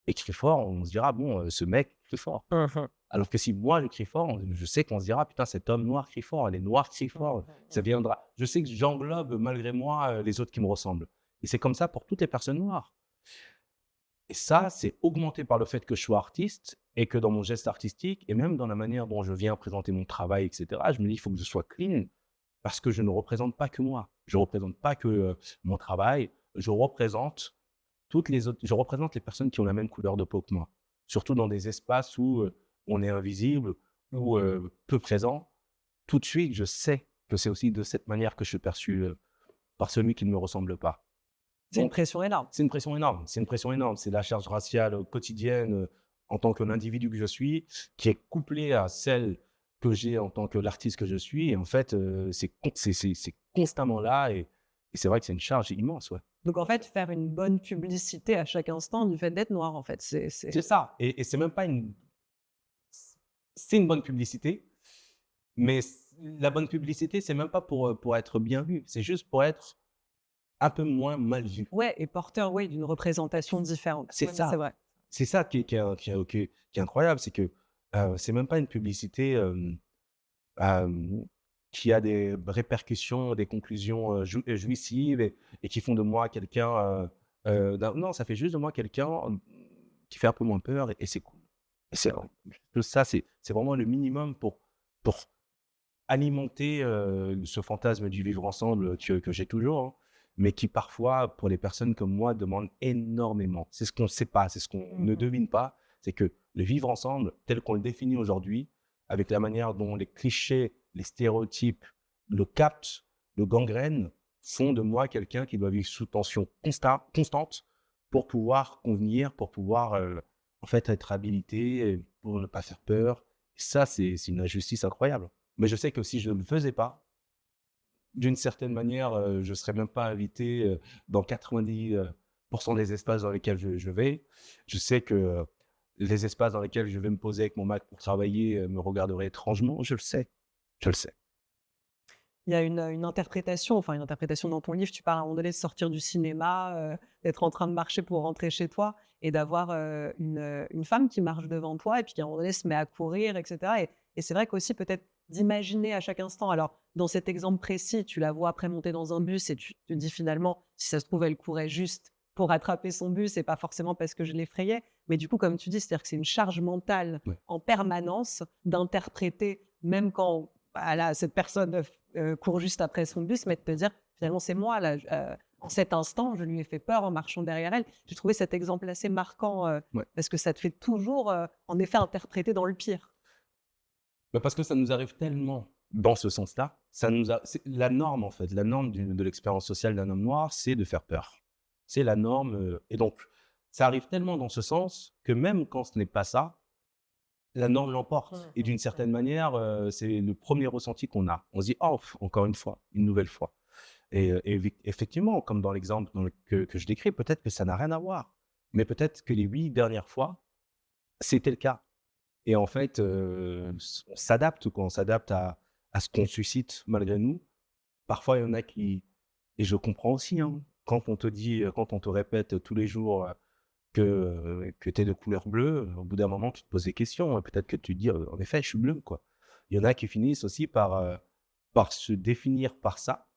et crie fort, on se dira: «Bon, ce mec, plus fort.
Mmh.
Alors que si moi, je crie fort, je sais qu'on se dira: «Putain, cet homme noir crie fort, elle est noire crie fort». Ça viendra. Je sais que j'englobe malgré moi, les autres qui me ressemblent et c'est comme ça pour toutes les personnes noires et ça, c'est augmenté par le fait que je sois artiste et que dans mon geste artistique et même dans la manière dont je viens présenter mon travail et cetera, je me dis: «Il faut que je sois clean» parce que je ne représente pas que moi. Je ne représente pas que, mon travail, je représente les personnes qui ont la même couleur de peau que moi. Surtout dans des espaces où, on est invisible, ou peu présent. Tout de suite, je sais que c'est aussi de cette manière que je suis perçu, par celui qui ne me ressemble pas.
C'est une
Donc
pression énorme.
c'est une pression énorme, c'est une pression énorme. C'est la charge raciale, quotidienne, en tant qu'individu que je suis, qui est couplée à celle que j'ai en tant que l'artiste que je suis et en fait, c'est constamment là et c'est vrai que c'est une charge immense, ouais.
Donc en fait, faire une bonne publicité à chaque instant du fait d'être noir, en fait,
C'est ça et c'est même pas une c'est une bonne publicité, mais la bonne publicité, c'est même pas pour être bien vu, c'est juste pour être un peu moins mal vu.
ouais, et porteur, ouais, d'une représentation différente.
C'est
Ouais, c'est
ça.
vrai.
C'est ça qui est incroyable, c'est que, c'est même pas une publicité, hem, qui a des répercussions, des conclusions, jouissives et qui font de moi quelqu'un, non, ça fait juste de moi quelqu'un, qui fait un peu moins peur et c'est cool. Et c'est que ça, c'est vraiment le minimum pour alimenter, ce fantasme du vivre ensemble que j'ai toujours, hein, mais qui parfois, pour les personnes comme moi, demande énormément. C'est ce qu'on ne sait pas, c'est ce qu'on ne
Mmh.
devine pas, c'est que le vivre ensemble, tel qu'on le définit aujourd'hui, avec la manière dont les clichés, les stéréotypes le captent, le gangrènent, font de moi quelqu'un qui doit vivre sous tension constante pour pouvoir convenir, pour pouvoir, en fait, être habilité, pour ne pas faire peur. Ça, c'est une injustice incroyable. Mais je sais que si je ne le faisais pas, d'une certaine manière, je serais même pas invité, dans 90, des espaces dans lesquels je vais. Je sais que, les espaces dans lesquels je vais me poser avec mon Mac pour travailler, me regarderaient étrangement. Je le sais, je le sais.
Il y a une interprétation, enfin une interprétation dans ton livre, tu parles à un moment donné de sortir du cinéma, d'être en train de marcher pour rentrer chez toi et d'avoir, une femme qui marche devant toi et puis qui à un moment donné se met à courir et cetera et c'est vrai qu'aussi peut-être d'imaginer à chaque instant alors dans cet exemple précis, tu la vois après monter dans un bus et tu te dis finalement: «Si ça se trouve, elle courait juste pour rattraper son bus et pas forcément parce que je l'effrayais». Mais du coup, comme tu dis, c'est-à-dire que c'est une charge mentale
Ouais.
en permanence d'interpréter même quand, voilà, cette personne, court juste après son bus, mais de te dire: «Finalement, c'est moi là, en cet instant, je lui ai fait peur en marchant derrière elle». J'ai trouvé cet exemple assez marquant,
Ouais.
parce que ça te fait toujours, en effet, interpréter dans le pire.
Bah, parce que ça nous arrive tellement dans ce sens-là. Ça nous a c'est la norme, en fait. La norme de l'expérience sociale d'un homme noir, c'est de faire peur. C'est la norme, et donc ça arrive tellement dans ce sens que même quand ce n'est pas ça, la norme l'emporte et d'une certaine manière, c'est le premier ressenti qu'on a. On se dit: «Oh, encore une fois, une nouvelle fois» et effectivement, comme dans l'exemple que je décris, peut-être que ça n'a rien à voir. Mais peut-être que les 8 dernières fois, c'était le cas et en fait, on s'adapte quoi, on s'adapte à ce qu'on suscite malgré nous. Parfois, il y en a qui et je comprends aussi, hein, quand on te dit, quand on te répète tous les jours, que tu es de couleur bleue, au bout d'un moment, tu te poses des questions et peut-être que tu te dis: «En effet, je suis bleu», quoi. Il y en a qui finissent aussi par se définir par ça,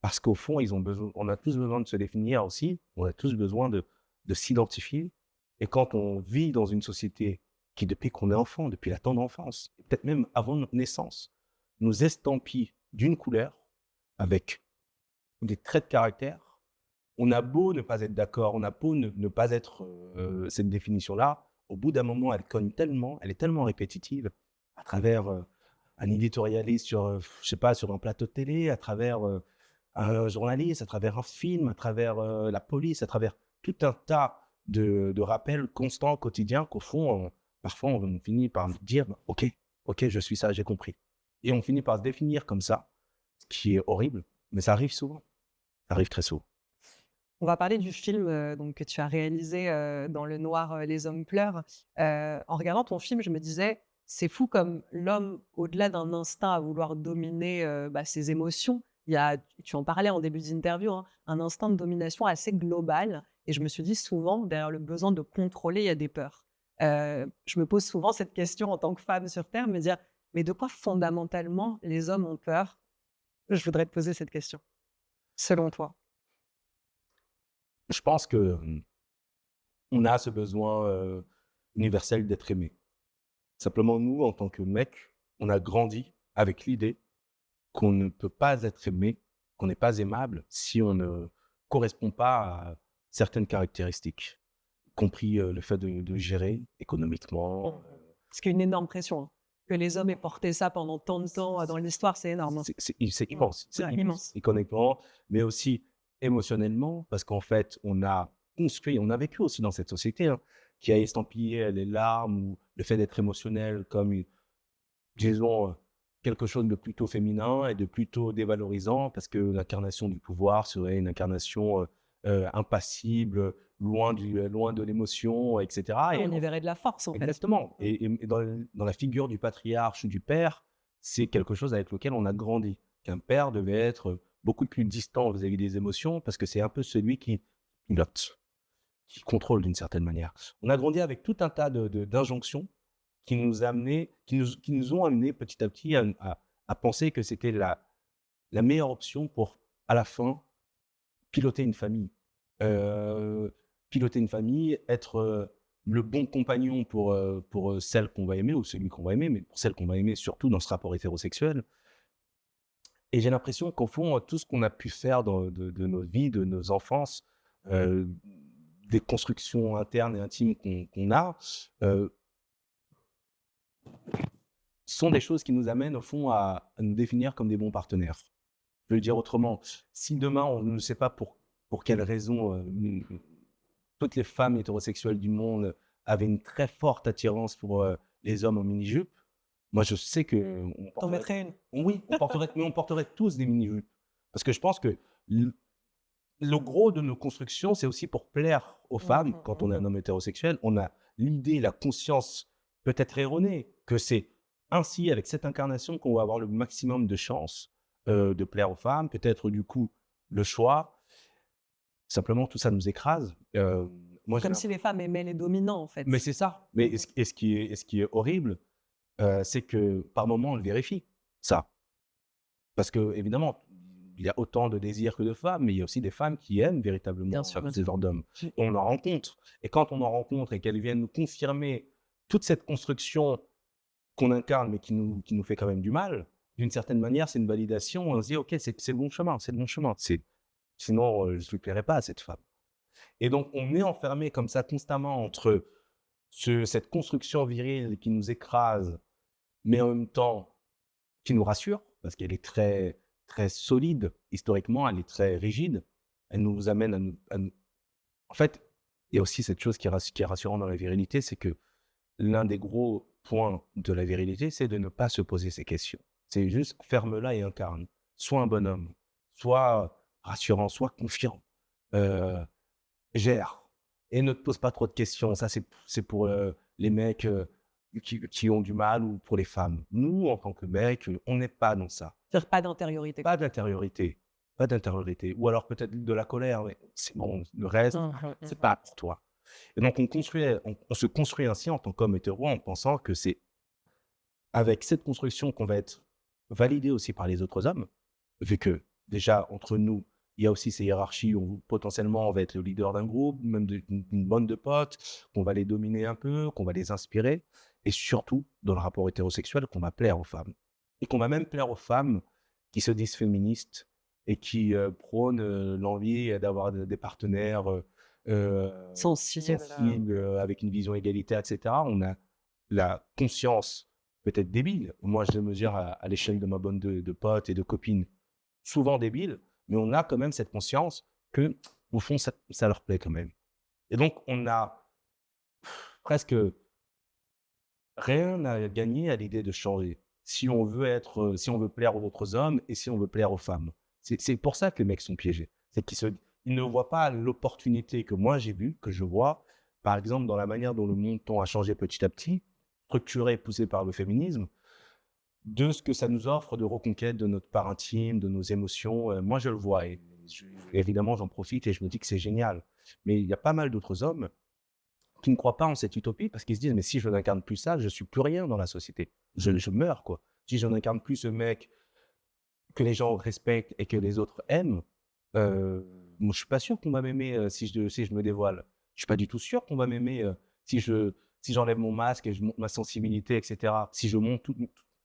parce qu'au fond, ils ont besoin on a tous besoin de se définir aussi, on a tous besoin de s'identifier et quand on vit dans une société qui, depuis qu'on est enfant, depuis la tendre enfance, et peut-être même avant notre naissance, nous estampille d'une couleur avec des traits de caractère, on a beau ne pas être d'accord, on a beau ne pas être, cette définition-là, au bout d'un moment, elle cogne tellement, elle est tellement répétitive à travers, un éditorialiste sur, je sais pas, sur un plateau de télé, à travers, un journaliste, à travers un film, à travers, la police, à travers tout un tas de rappels constants, quotidiens, qu'au fond, parfois on finit par dire: «OK, OK, je suis ça, j'ai compris» et on finit par se définir comme ça, ce qui est horrible, mais ça arrive souvent, ça arrive très souvent.
On va parler du film, donc que tu as réalisé, dans le noir, Les hommes pleurent. En regardant ton film, je me disais: «C'est fou comme l'homme, au-delà d'un instinct à vouloir dominer, ses émotions, il y a» tu en parlais en début d'interview, hein, un instinct de domination assez global et je me suis dit souvent, derrière le besoin de contrôler, il y a des peurs. Je me pose souvent cette question en tant que femme sur terre, me dire: «Mais de quoi fondamentalement les hommes ont peur?» Je voudrais te poser cette question, selon toi?
Je pense que, on a ce besoin, universel d'être aimé. Simplement, nous, en tant que mecs, on a grandi avec l'idée qu'on ne peut pas être aimé, qu'on n'est pas aimable si on ne correspond pas à certaines caractéristiques, y compris, le fait de gérer économiquement.
Ce qui est une énorme pression, hein. Que les hommes aient porté ça pendant tant de temps, dans l'histoire, c'est énorme, hein.
C'est immense, c'est
Ouais,
immense
immense.
économiquement, mais aussi émotionnellement, parce qu'en fait, on a vécu aussi dans cette société, hein, qui a estampillé les larmes ou le fait d'être émotionnel comme disons, quelque chose de plutôt féminin et de plutôt dévalorisant parce que l'incarnation du pouvoir serait une incarnation, impassible, loin de l'émotion et cetera et
On y verrait de la force, en fait.
exactement et dans la figure du patriarche ou du père, c'est quelque chose avec lequel on a grandi. Qu'un père devait être beaucoup plus distant vis-à-vis des émotions parce que c'est un peu celui qui pilote, qui contrôle d'une certaine manière. On a grandi avec tout un tas d'injonctions qui nous ont amenés petit à petit à penser que c'était la meilleure option pour, à la fin, piloter une famille. Heu, piloter une famille, être, le bon compagnon pour, celle qu'on va aimer ou celui qu'on va aimer, mais pour celle qu'on va aimer surtout dans ce rapport hétérosexuel et j'ai l'impression qu'au fond, tout ce qu'on a pu faire de nos vies, de nos enfances, heu, des constructions internes et intimes qu'on a, heu, sont des choses qui nous amènent au fond à nous définir comme des bons partenaires. Je veux le dire autrement, si demain on ne sait pas pour quelle raison, toutes les femmes hétérosexuelles du monde avaient une très forte attirance pour, les hommes en mini-jupe, moi je sais qu'on
T'en
porterait
mettrais une?
oui, on porterait tous des mini-jupes. Parce que je pense que le gros de nos constructions, c'est aussi pour plaire aux femmes. Quand on est un homme hétérosexuel, on a l'idée, la conscience, peut-être erronée, que c'est ainsi, avec cette incarnation, qu'on va avoir le maximum de chances de plaire aux femmes. Peut-être, du coup, le choix. Simplement, tout ça nous écrase. Moi, j'ai
Comme
l'im
si les femmes aimaient les dominants, en
mais
fait.
c'est ça. Mais ce qui est horrible, c'est que, par moments, on le vérifie, ça. Parce qu'évidemment, il y a autant de désirs que de femmes, mais il y a aussi des femmes qui aiment
Bien
véritablement,
sûr, bien
ce
sûr.
genre d'hommes.
Mmh.
Et on en rencontre. Et quand on en rencontre et qu'elles viennent nous confirmer toute cette construction qu'on incarne, mais qui nous fait quand même du mal, d'une certaine manière, c'est une validation. On se dit: «OK, c'est le bon chemin, c'est le bon chemin». Sinon, je ne lui plairais pas à cette femme. Et donc, on est enfermé comme ça constamment entre cette construction virile qui nous écrase, mais en même temps qui nous rassure, parce qu'elle est très, très solide historiquement, elle est très rigide. Elle nous amène à nous en fait, il y a aussi cette chose qui est rassurante dans la virilité, c'est que l'un des gros points de la virilité, c'est de ne pas se poser ces questions. C'est juste ferme-la et incarne. Sois un bonhomme, sois rassurant, sois confiant, heu, gère et ne te pose pas trop de questions. Ça, c'est pour, les mecs, qui ont du mal ou pour les femmes. Nous, en tant que mecs, on n'est pas dans ça.
C'est-à-dire pas d'intériorité,
Pas
quoi.
d'intériorité, pas d'intériorité ou alors peut-être de la colère, mais c'est bon, le reste, c'est
Mmh.
pas pour toi et donc on se construit ainsi en tant qu'homme hétéro en pensant que c'est avec cette construction qu'on va être validé aussi par les autres hommes, vu que déjà entre nous, il y a aussi ces hiérarchies où potentiellement on va être le leader d'un groupe, même d'une bande de potes, qu'on va les dominer un peu, qu'on va les inspirer et surtout dans le rapport hétérosexuel qu'on va plaire aux femmes et qu'on va même plaire aux femmes qui se disent féministes et qui, prônent, l'envie d'avoir des partenaires,
Sensible,
sensibles, avec une vision égalitaire et cetera. On a la conscience peut-être débile. Moi, je le mesure à l'échelle de ma bande de potes et de copines, souvent débile, mais on a quand même cette conscience que, au fond, ça leur plaît quand même. Et donc, on a presque rien à gagner à l'idée de changer. Si on veut être, si on veut plaire aux autres hommes et si on veut plaire aux femmes. C'est pour ça que les mecs sont piégés. C'est ils ne voient pas l'opportunité que moi j'ai vue, que je vois, par exemple, dans la manière dont le monde tend à changer petit à petit, structuré, poussé par le féminisme, de ce que ça nous offre de reconquête de notre part intime, de nos émotions. Moi, je le vois évidemment, j'en profite et je me dis que c'est génial. Mais il y a pas mal d'autres hommes qui ne croient pas en cette utopie parce qu'ils se disent: «Mais si je n'incarne plus ça, je suis plus rien dans la société. Je meurs, quoi. Si je n'incarne plus ce mec que les gens respectent et que les autres aiment, moi, je suis pas sûr qu'on va m'aimer, si je me dévoile. Je suis pas du tout sûr qu'on va m'aimer, si j'enlève mon masque et je montre ma sensibilité et cetera. Si je montre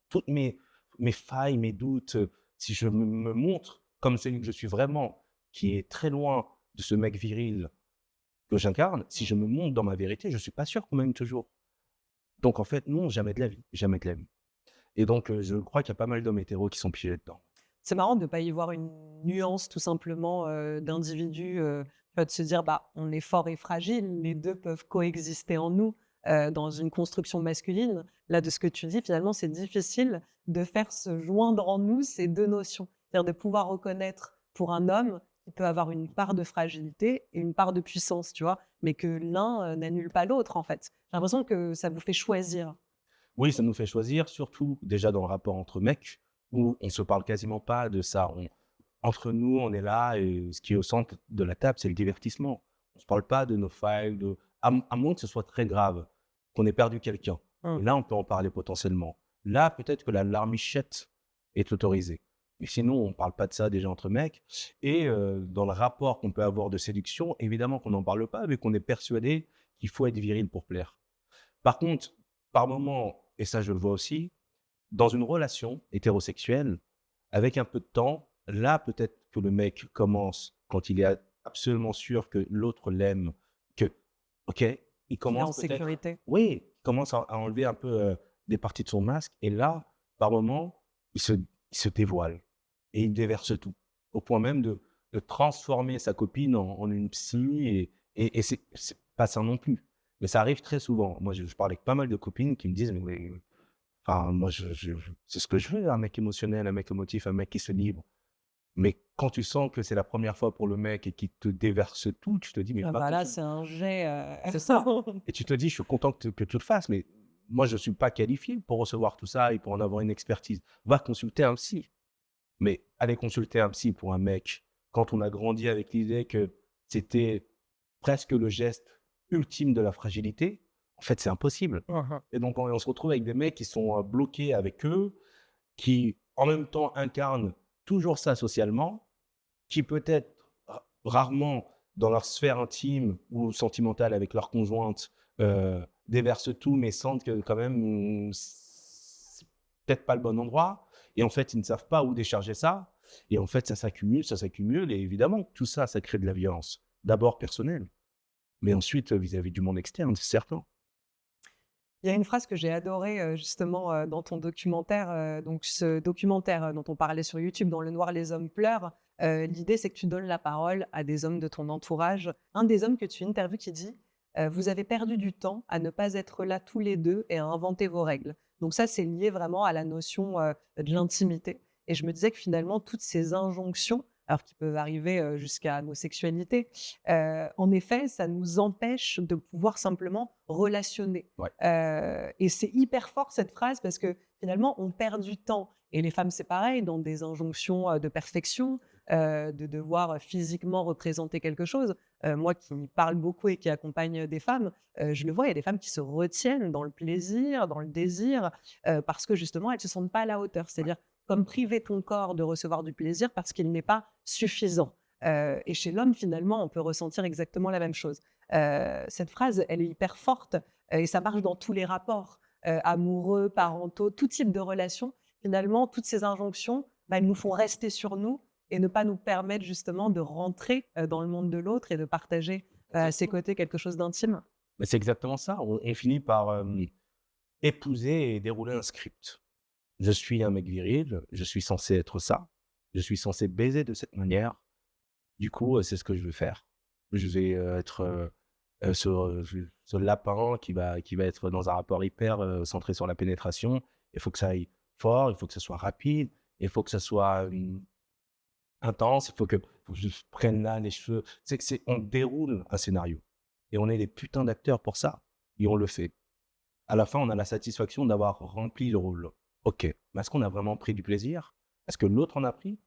toutes mes failles, mes doutes, si je me montre comme celui que je suis vraiment, qui est très loin de ce mec viril que j'incarne, si je me montre dans ma vérité, je suis pas sûr qu'on m'aime toujours. Donc en fait, non, jamais de la vie, jamais de la vie. Et donc je crois qu'il y a pas mal d'hommes hétéros qui sont piégés dedans.
C'est marrant de ne pas y voir une nuance tout simplement, d'individus, tu vois, de se dire: «Bah, on est fort et fragile, les 2 peuvent coexister en nous», dans une construction masculine. Là, de ce que tu dis, finalement, c'est difficile de faire se joindre en nous ces 2 notions. C'est-à-dire de pouvoir reconnaître pour un homme qui peut avoir une part de fragilité et une part de puissance, tu vois? Mais que l'un, n'annule pas l'autre, en fait. J'ai l'impression que ça vous fait choisir.
Oui, ça nous fait choisir, surtout déjà dans le rapport entre mecs, où on se parle quasiment pas de ça. Entre nous, on est là et ce qui est au centre de la table, c'est le divertissement. On se parle pas de nos failles, à moins que ce soit très grave, qu'on ait perdu quelqu'un. Et
Mmh.
là, on peut en parler potentiellement. Là, peut-être que la larmichette est autorisée. Mais sinon, on parle pas de ça déjà entre mecs. Et dans le rapport qu'on peut avoir de séduction, évidemment qu'on n'en parle pas, mais qu'on est persuadé qu'il faut être viril pour plaire. Par contre, par moment, et ça je le vois aussi, dans une relation hétérosexuelle, avec un peu de temps, là peut-être que le mec commence, quand il est absolument sûr que l'autre l'aime, que, ok, il
Qu'il est en
commence peut-être,
sécurité.
oui, il commence à enlever un peu des parties de son masque, et là, par moment, il se dévoile et il déverse tout, au point même de transformer sa copine en une psy, et c'est pas ça non plus. Mais ça arrive très souvent. Moi, je parle avec pas mal de copines qui me disent: «Mais enfin, moi, c'est ce que je veux, un mec émotionnel, un mec émotif, un mec qui se livre». Mais quand tu sens que c'est la première fois pour le mec et qu'il te déverse tout, tu te dis: «Mais
Ah
pas
bah
tout
là,
ça».
c'est un jet,
C'est ça. Et tu te dis: «Je suis content que tu le fasses, mais moi, je suis pas qualifié pour recevoir tout ça et pour en avoir une expertise. Va consulter un psy». Mais aller consulter un psy pour un mec, quand on a grandi avec l'idée que c'était presque le geste ultime de la fragilité, en fait, c'est impossible.
Mmh.
Et donc, on se retrouve avec des mecs qui sont bloqués avec eux, qui en même temps incarnent toujours ça socialement, qui peut-être rarement dans leur sphère intime ou sentimentale avec leur conjointe déversent tout, mais sentent que quand même c'est peut-être pas le bon endroit. Et en fait, ils ne savent pas où décharger ça. Et en fait, ça s'accumule. Et évidemment, tout ça, ça crée de la violence. D'abord personnelle, mais ensuite vis-à-vis du monde externe, c'est certain.
Il y a une phrase que j'ai adorée, justement, dans ton documentaire, donc ce documentaire, dont on parlait sur YouTube, «Dans le noir, les hommes pleurent». L'idée, c'est que tu donnes la parole à des hommes de ton entourage. Un des hommes que tu interviews qui dit: «Vous avez perdu du temps à ne pas être là tous les 2 et à inventer vos règles». Donc ça, c'est lié vraiment à la notion, de l'intimité et je me disais que finalement toutes ces injonctions, alors qui peuvent arriver, jusqu'à nos sexualités, en effet, ça nous empêche de pouvoir simplement relationner.
Ouais.
Et c'est hyper fort cette phrase parce que finalement, on perd du temps et les femmes, c'est pareil, dans des injonctions, de perfection, de devoir, physiquement représenter quelque chose. Moi qui parle beaucoup et qui accompagne des femmes, je le vois, il y a des femmes qui se retiennent dans le plaisir, dans le désir, parce que justement, elles ne se sentent pas à la hauteur. C'est-à-dire comme priver ton corps de recevoir du plaisir parce qu'il n'est pas suffisant. Et chez l'homme, finalement, on peut ressentir exactement la même chose. Cette phrase, elle est hyper forte, et ça marche dans tous les rapports, amoureux, parentaux, tout type de relation. Finalement, toutes ces injonctions, bah, elles nous font rester sur nous et ne pas nous permettre justement de rentrer, dans le monde de l'autre et de partager, à ses côtés quelque chose d'intime.
Mais c'est exactement ça. On finit par épouser et dérouler un script. Je suis un mec viril, je suis censé être ça, je suis censé baiser de cette manière. Du coup, c'est ce que je veux faire. Je vais être ce lapin qui va être dans un rapport hyper centré sur la pénétration. Il faut que ça aille fort, il faut que ça soit rapide, il faut que ça soit intense, faut que je prenne là les cheveux. On déroule un scénario et on est les putains d'acteurs pour ça et on le fait. À la fin, on a la satisfaction d'avoir rempli le rôle. OK, mais est-ce qu'on a vraiment pris du plaisir? Est-ce que l'autre en a pris?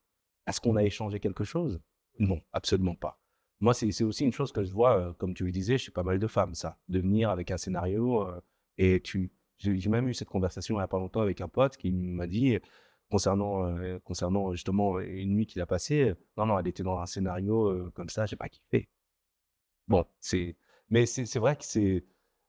Est-ce qu'on a échangé quelque chose? Non, absolument pas. Moi, c'est aussi une chose que je vois, comme tu le disais, chez pas mal de femmes, ça. De venir avec un scénario, et j'ai même eu cette conversation il y a pas longtemps avec un pote qui m'a dit, concernant justement une nuit qu'il a passée, non, non, elle était dans un scénario, comme ça, j'ai pas kiffé. Bon, c'est vrai que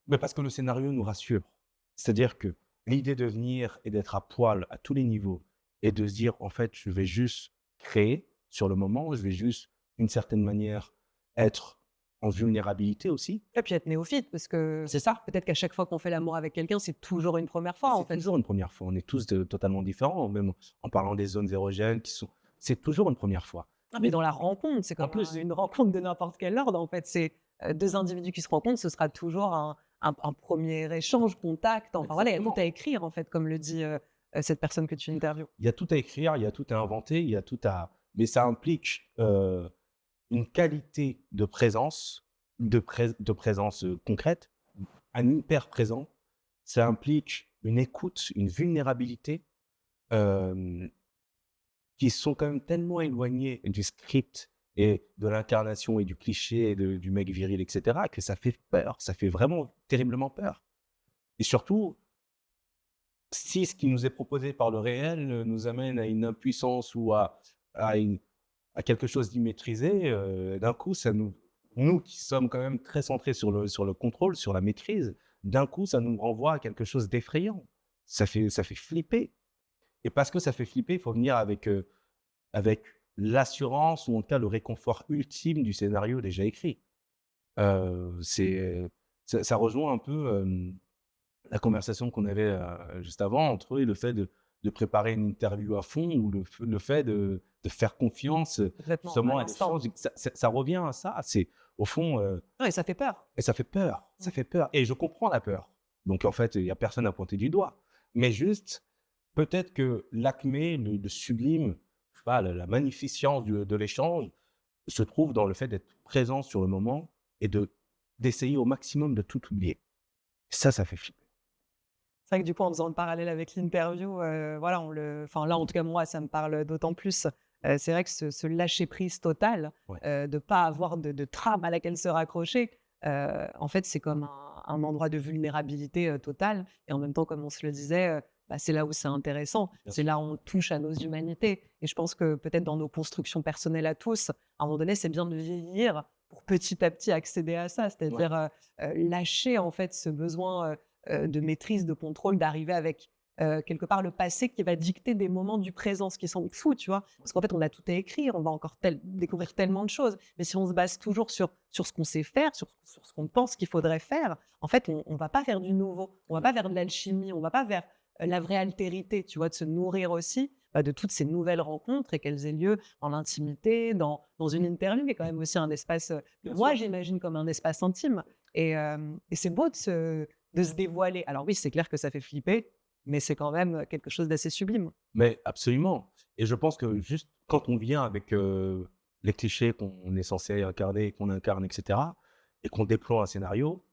mais parce que le scénario nous rassure. C'est-à-dire que l'idée de venir et d'être à poil à tous les niveaux et de se dire: «En fait, je vais juste créer sur le moment, je vais juste, d'une certaine manière, être en vulnérabilité aussi».
Et puis être néophyte, parce que
C'est ça.
peut-être qu'à chaque fois qu'on fait l'amour avec quelqu'un, c'est toujours une première fois, en
C'est
fait.
toujours une première fois. On est tous totalement différents, même en parlant des zones érogènes c'est toujours une première fois.
Ah, mais
Mais
dans la rencontre, c'est
en
comme
plus,
une rencontre de n'importe quel ordre, en fait. C'est 2 individus qui se rencontrent, ce sera toujours un 1er échange, contact, enfin voilà, il y a tout
exactement.
à écrire, en fait, comme le dit, cette personne que tu interviewes.
Il y a tout à écrire, il y a tout à inventer, il y a tout à mais ça implique, une qualité de présence, de présence, concrète, un hyper présent. Ça implique une écoute, une vulnérabilité, hem, qui sont quand même tellement éloignées du script et de l'incarnation et du cliché et du mec viril et cetera, que ça fait peur. Ça fait vraiment terriblement peur et surtout, si ce qui nous est proposé par le réel, nous amène à une impuissance ou à une à quelque chose d'immaîtrisé, d'un coup, ça nous qui sommes quand même très centrés sur le contrôle, sur la maîtrise, d'un coup, ça nous renvoie à quelque chose d'effrayant. Ça fait flipper et parce que ça fait flipper, il faut venir avec l'assurance ou en tout cas le réconfort ultime du scénario déjà écrit. C'est ça rejoint un peu, la conversation qu'on avait, juste avant entre le fait de préparer une interview à fond ou le fait de faire confiance,
Complètement, à
justement à
l'instant.
l'échange et que ça revient à ça. C'est au fond,
Ouais, ça fait peur.
et ça fait peur,
Mmh.
ça fait peur et je comprends la peur. Donc en fait, il y a personne à pointer du doigt. Mais juste, peut-être que l'acmé, le sublime, je sais pas, la magnificence de l'échange se trouve dans le fait d'être présent sur le moment et d'essayer au maximum de tout oublier. Ça fait flipper.
C'est vrai que du coup, en faisant le parallèle avec l'interview, voilà, enfin là, en tout cas moi, ça me parle d'autant plus. C'est vrai que ce lâcher prise total,
Ouais.
de pas avoir de trame à laquelle se raccrocher, en fait, c'est comme un endroit de vulnérabilité, totale et en même temps, comme on se le disait, bah, c'est là où c'est intéressant.
Bien
C'est
sûr.
là où on touche à nos humanités et je pense que peut-être dans nos constructions personnelles à tous, à un moment donné, c'est bien de vieillir pour petit à petit accéder à ça.
Ouais.
C'est-à-dire, lâcher en fait ce besoin, de maîtrise, de contrôle, d'arriver avec, quelque part le passé qui va dicter des moments du présent, ce qui semble fou, tu vois? Parce qu'en fait, on a tout à écrire, on va encore découvrir tellement de choses. Mais si on se base toujours sur ce qu'on sait faire, sur ce qu'on pense qu'il faudrait faire, en fait, on va pas vers du nouveau. On va pas vers de l'alchimie, on va pas vers, la vraie altérité, tu vois? De se nourrir aussi, bah, de toutes ces nouvelles rencontres et qu'elles aient lieu dans l'intimité, dans une interview qui est quand même aussi un espace, que
Bien
moi
sûr.
j'imagine comme un espace intime et c'est beau de se dévoiler. Alors oui, c'est clair que ça fait flipper, mais c'est quand même quelque chose d'assez sublime.
Mais absolument et je pense que juste quand on vient avec, les clichés qu'on est censé incarner, qu'on incarne et cetera et qu'on déploie un scénario,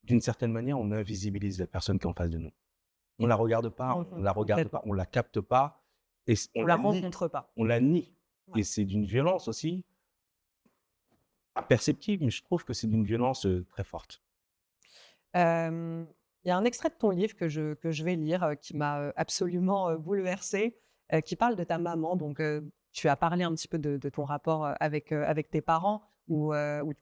d'une certaine manière, on invisibilise la personne qui est en face de nous. On la regarde pas,
Complètement.
on la capte pas et on
On la
la nie,
rencontre pas.
on la nie
Ouais.
et c'est d'une violence aussi imperceptible, mais je trouve que c'est d'une violence, très forte.
Il y a un extrait de ton livre que je vais lire, qui m'a, absolument, bouleversée, qui parle de ta maman. Donc, tu as parlé un petit peu de ton rapport, avec tes parents où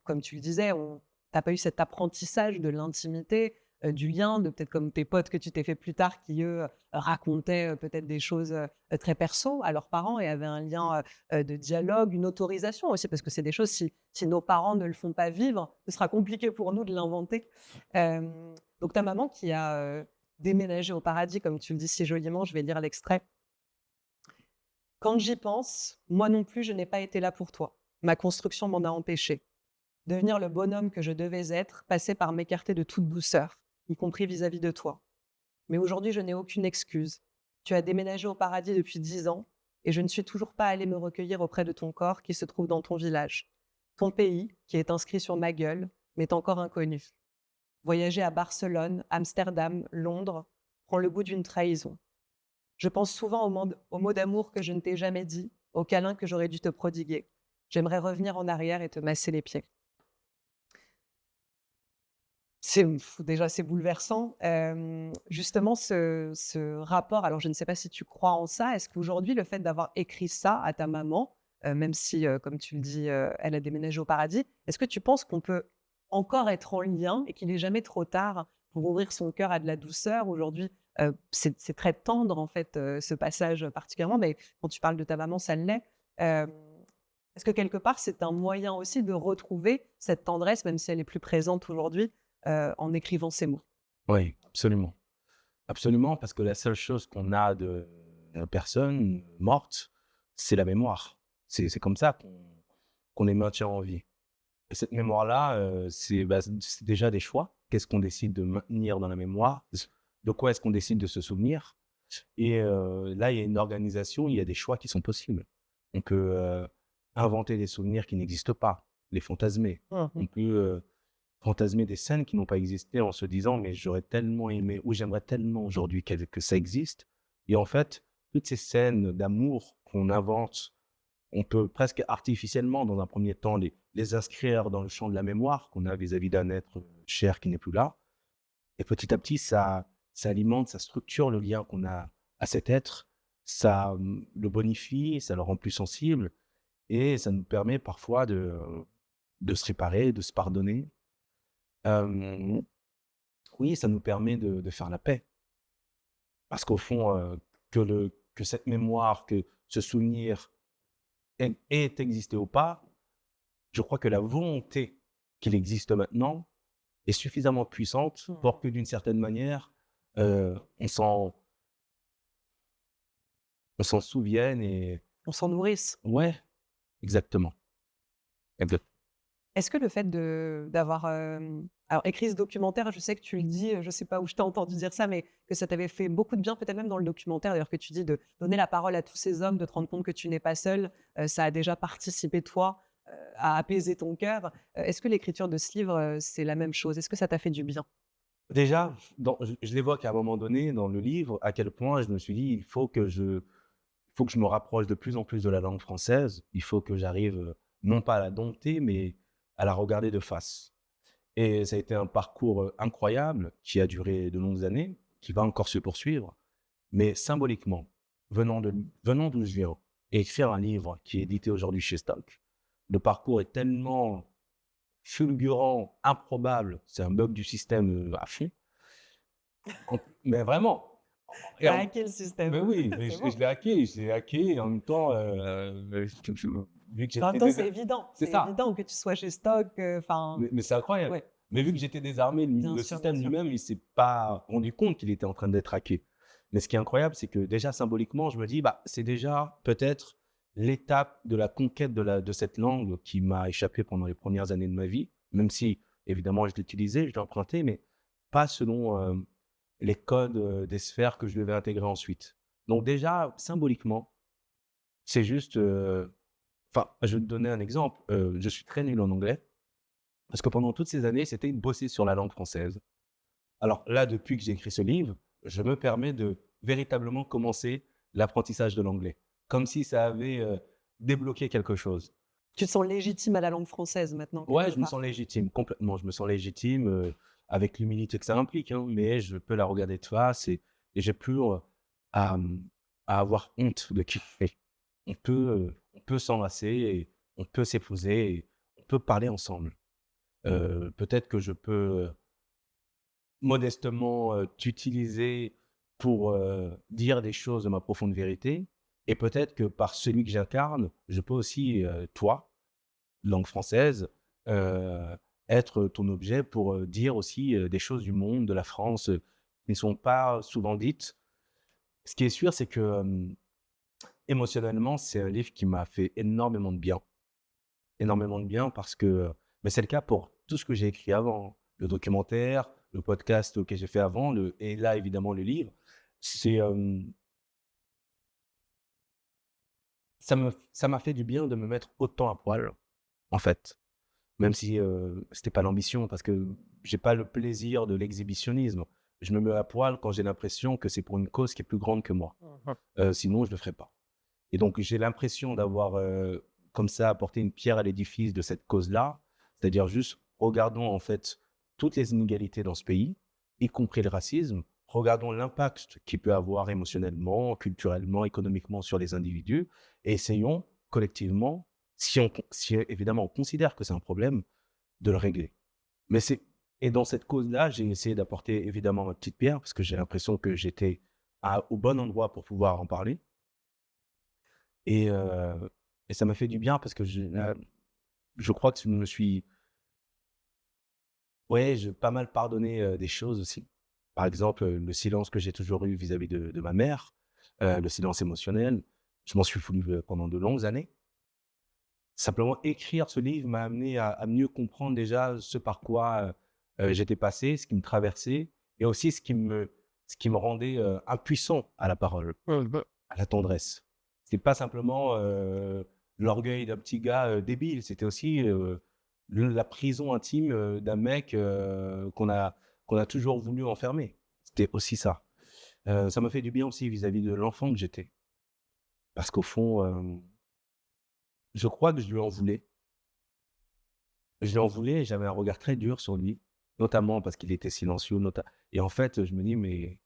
comme tu le disais, tu as pas eu cet apprentissage de l'intimité, du lien, de peut-être comme tes potes que tu t'es fait plus tard qui eux, racontaient, peut-être des choses, très perso à leurs parents et avaient un lien, de dialogue, une autorisation aussi parce que c'est des choses si nos parents ne le font pas vivre, ce sera compliqué pour nous de l'inventer. Donc ta maman qui a, déménagé au paradis comme tu le dis si joliment, je vais lire l'extrait. «Quand j'y pense, moi non plus je n'ai pas été là pour toi. Ma construction m'en a empêché. Devenir le bonhomme que je devais être passait par m'écarter de toute douceur, y compris vis-à-vis de toi. Mais aujourd'hui je n'ai aucune excuse. Tu as déménagé au paradis depuis 10 ans et je ne suis toujours pas allée me recueillir auprès de ton corps qui se trouve dans ton village. Ton pays, qui est inscrit sur ma gueule, m'est encore inconnu. Voyager à Barcelone, Amsterdam, Londres prend le goût d'une trahison. Je pense souvent aux mots d'amour que je ne t'ai jamais dit, aux câlins que j'aurais dû te prodiguer. J'aimerais revenir en arrière et te masser les pieds. Déjà, c'est bouleversant. Justement, ce rapport, alors je ne sais pas si tu crois en ça, est-ce qu'aujourd'hui, le fait d'avoir écrit ça à ta maman, même si, comme tu le dis, elle a déménagé au paradis, est-ce que tu penses qu'on peut encore être en lien et qu'il n'est jamais trop tard pour ouvrir son cœur à de la douceur? Aujourd'hui, c'est très tendre, en fait, ce passage particulièrement, mais quand tu parles de ta maman, ça l'est. Hem, Est-ce que quelque part, c'est un moyen aussi de retrouver cette tendresse, même si elle est plus présente aujourd'hui, en écrivant ces mots?
Oui, absolument. Absolument, parce que la seule chose qu'on a de la personne morte, c'est la mémoire. C'est comme ça qu'on les maintient en vie. Et cette mémoire-là, c'est déjà des choix. Qu'est-ce qu'on décide de maintenir dans la mémoire? De quoi est-ce qu'on décide de se souvenir? Et là, il y a une organisation, il y a des choix qui sont possibles. On peut inventer des souvenirs qui n'existent pas, les fantasmer.
Mmh mh.
On peut fantasmer des scènes qui n'ont pas existé en se disant mais j'aurais tellement aimé ou j'aimerais tellement aujourd'hui que ça existe. Et en fait, toutes ces scènes d'amour qu'on invente, on peut presque artificiellement, dans un premier temps, les inscrire dans le champ de la mémoire qu'on a vis-à-vis d'un être cher qui n'est plus là. Et petit à petit, ça alimente, ça structure le lien qu'on a à cet être, ça le bonifie, ça le rend plus sensible et ça nous permet parfois de se réparer, de se pardonner. Euh, oui, ça nous permet de faire la paix. Parce qu'au fond, que cette mémoire, que ce souvenir ait existé ou pas, je crois que la volonté qu'il existe maintenant est suffisamment puissante pour
Mmh.
que d'une certaine manière, on s'en souvienne et
On s'en nourrisse.
ouais, exactement. Exact.
Est-ce que le fait d'avoir, alors écrit ce documentaire, je sais que tu le dis, je sais pas où je t'ai entendu dire ça, mais que ça t'avait fait beaucoup de bien, peut-être même dans le documentaire d'ailleurs que tu dis de donner la parole à tous ces hommes, de te rendre compte que tu n'es pas seul, ça a déjà participé toi, à apaiser ton cœur. Est-ce que l'écriture de ce livre, c'est la même chose? Est-ce que ça t'a fait du bien?
Déjà, je l'évoque à un moment donné dans le livre, à quel point je me suis dit: il faut que je me rapproche de plus en plus de la langue française. Il faut que j'arrive, non pas à la dompter, mais à la regarder de face. Et ça a été un parcours, incroyable qui a duré de longues années, qui va encore se poursuivre. Mais symboliquement, venant d'où je viens et écrire un livre qui est édité aujourd'hui chez Stock, le parcours est tellement fulgurant, improbable, c'est un bug du système, à fond. Mais vraiment. Et
Tu
en
hacké le système.
mais oui, mais
C'est
je
beau.
l'ai hacké, et en même temps, vu que
En même
j'étais
temps,
désar
c'est
c'est ça,
évident que tu sois chez Stock, enfin,
mais c'est incroyable.
ouais,
Mais vu que j'étais désarmé,
bien
le
sûr, bien
système
sûr.
lui-même, il s'est pas rendu compte qu'il était en train d'être hacké. Mais ce qui est incroyable, c'est que déjà symboliquement, je me dis: «Bah, c'est déjà peut-être l'étape de la conquête de cette langue qui m'a échappé pendant les premières années de ma vie», même si évidemment je l'utilisais, je l'ai emprunté, mais pas selon, les codes, des sphères que je devais intégrer ensuite. Donc déjà, symboliquement, c'est juste, enfin, je vais te donner un exemple, je suis très nul en anglais parce que pendant toutes ces années, c'était de bosser sur la langue française. Alors là, depuis que j'ai écrit ce livre, je me permets de véritablement commencer l'apprentissage de l'anglais, comme si ça avait, débloqué quelque chose.
Tu te sens légitime à la langue française maintenant quelque
Ouais, je me sens
part?
légitime, complètement. Je me sens légitime, avec l'humilité que ça implique, hein, mais je peux la regarder de face et j'ai plus, à, à avoir honte de qui je suis. On peut s'enlacer et on peut s'épouser et on peut parler ensemble. Peut-être que je peux, modestement, t'utiliser pour, dire des choses de ma profonde vérité et peut-être que par celui que j'incarne, je peux aussi, toi, langue française, heu, être ton objet pour, dire aussi, des choses du monde, de la France, qui ne sont pas souvent dites. Ce qui est sûr, c'est que, émotionnellement, c'est un livre qui m'a fait énormément de bien parce que, mais c'est le cas pour tout ce que j'ai écrit avant, hein. Le documentaire, le podcast que j'ai fait avant, et là, évidemment, le livre. C'est, ça m'a fait du bien de me mettre autant à poil, en fait. Même si, c'était pas l'ambition parce que j'ai pas le plaisir de l'exhibitionnisme. Je me mets à poil quand j'ai l'impression que c'est pour une cause qui est plus grande que moi.
Mmh.
Sinon je le ferais pas. Et donc j'ai l'impression d'avoir, comme ça apporter une pierre à l'édifice de cette cause-là. C'est-à-dire juste, regardons en fait toutes les inégalités dans ce pays, y compris le racisme. Regardons l'impact qu'il peut avoir émotionnellement, culturellement, économiquement sur les individus et essayons collectivement, si évidemment on considère que c'est un problème, de le régler. Mais et dans cette cause-là, j'ai essayé d'apporter évidemment ma petite pierre parce que j'ai l'impression que j'étais au bon endroit pour pouvoir en parler. Et, euh, et ça m'a fait du bien parce que je crois que je me suis, ouais, j'ai pas mal pardonné des choses aussi. Par exemple, le silence que j'ai toujours eu vis-à-vis de ma mère, le silence émotionnel, je m'en suis voulu pendant de longues années. Simplement, écrire ce livre m'a amené à mieux comprendre déjà ce par quoi j'étais passé, ce qui me traversait, et aussi ce qui me rendait impuissant à la parole, à la tendresse. C'est pas simplement l'orgueil d'un petit gars débile, c'était aussi la prison intime d'un mec qu'on a toujours voulu enfermer. C'était aussi ça. Ça m'a fait du bien aussi vis-à-vis de l'enfant que j'étais. Parce qu'au fond, je crois que je lui en voulais. Je lui en voulais et j'avais un regard très dur sur lui, notamment parce qu'il était silencieux. Et en fait, je me dis, mais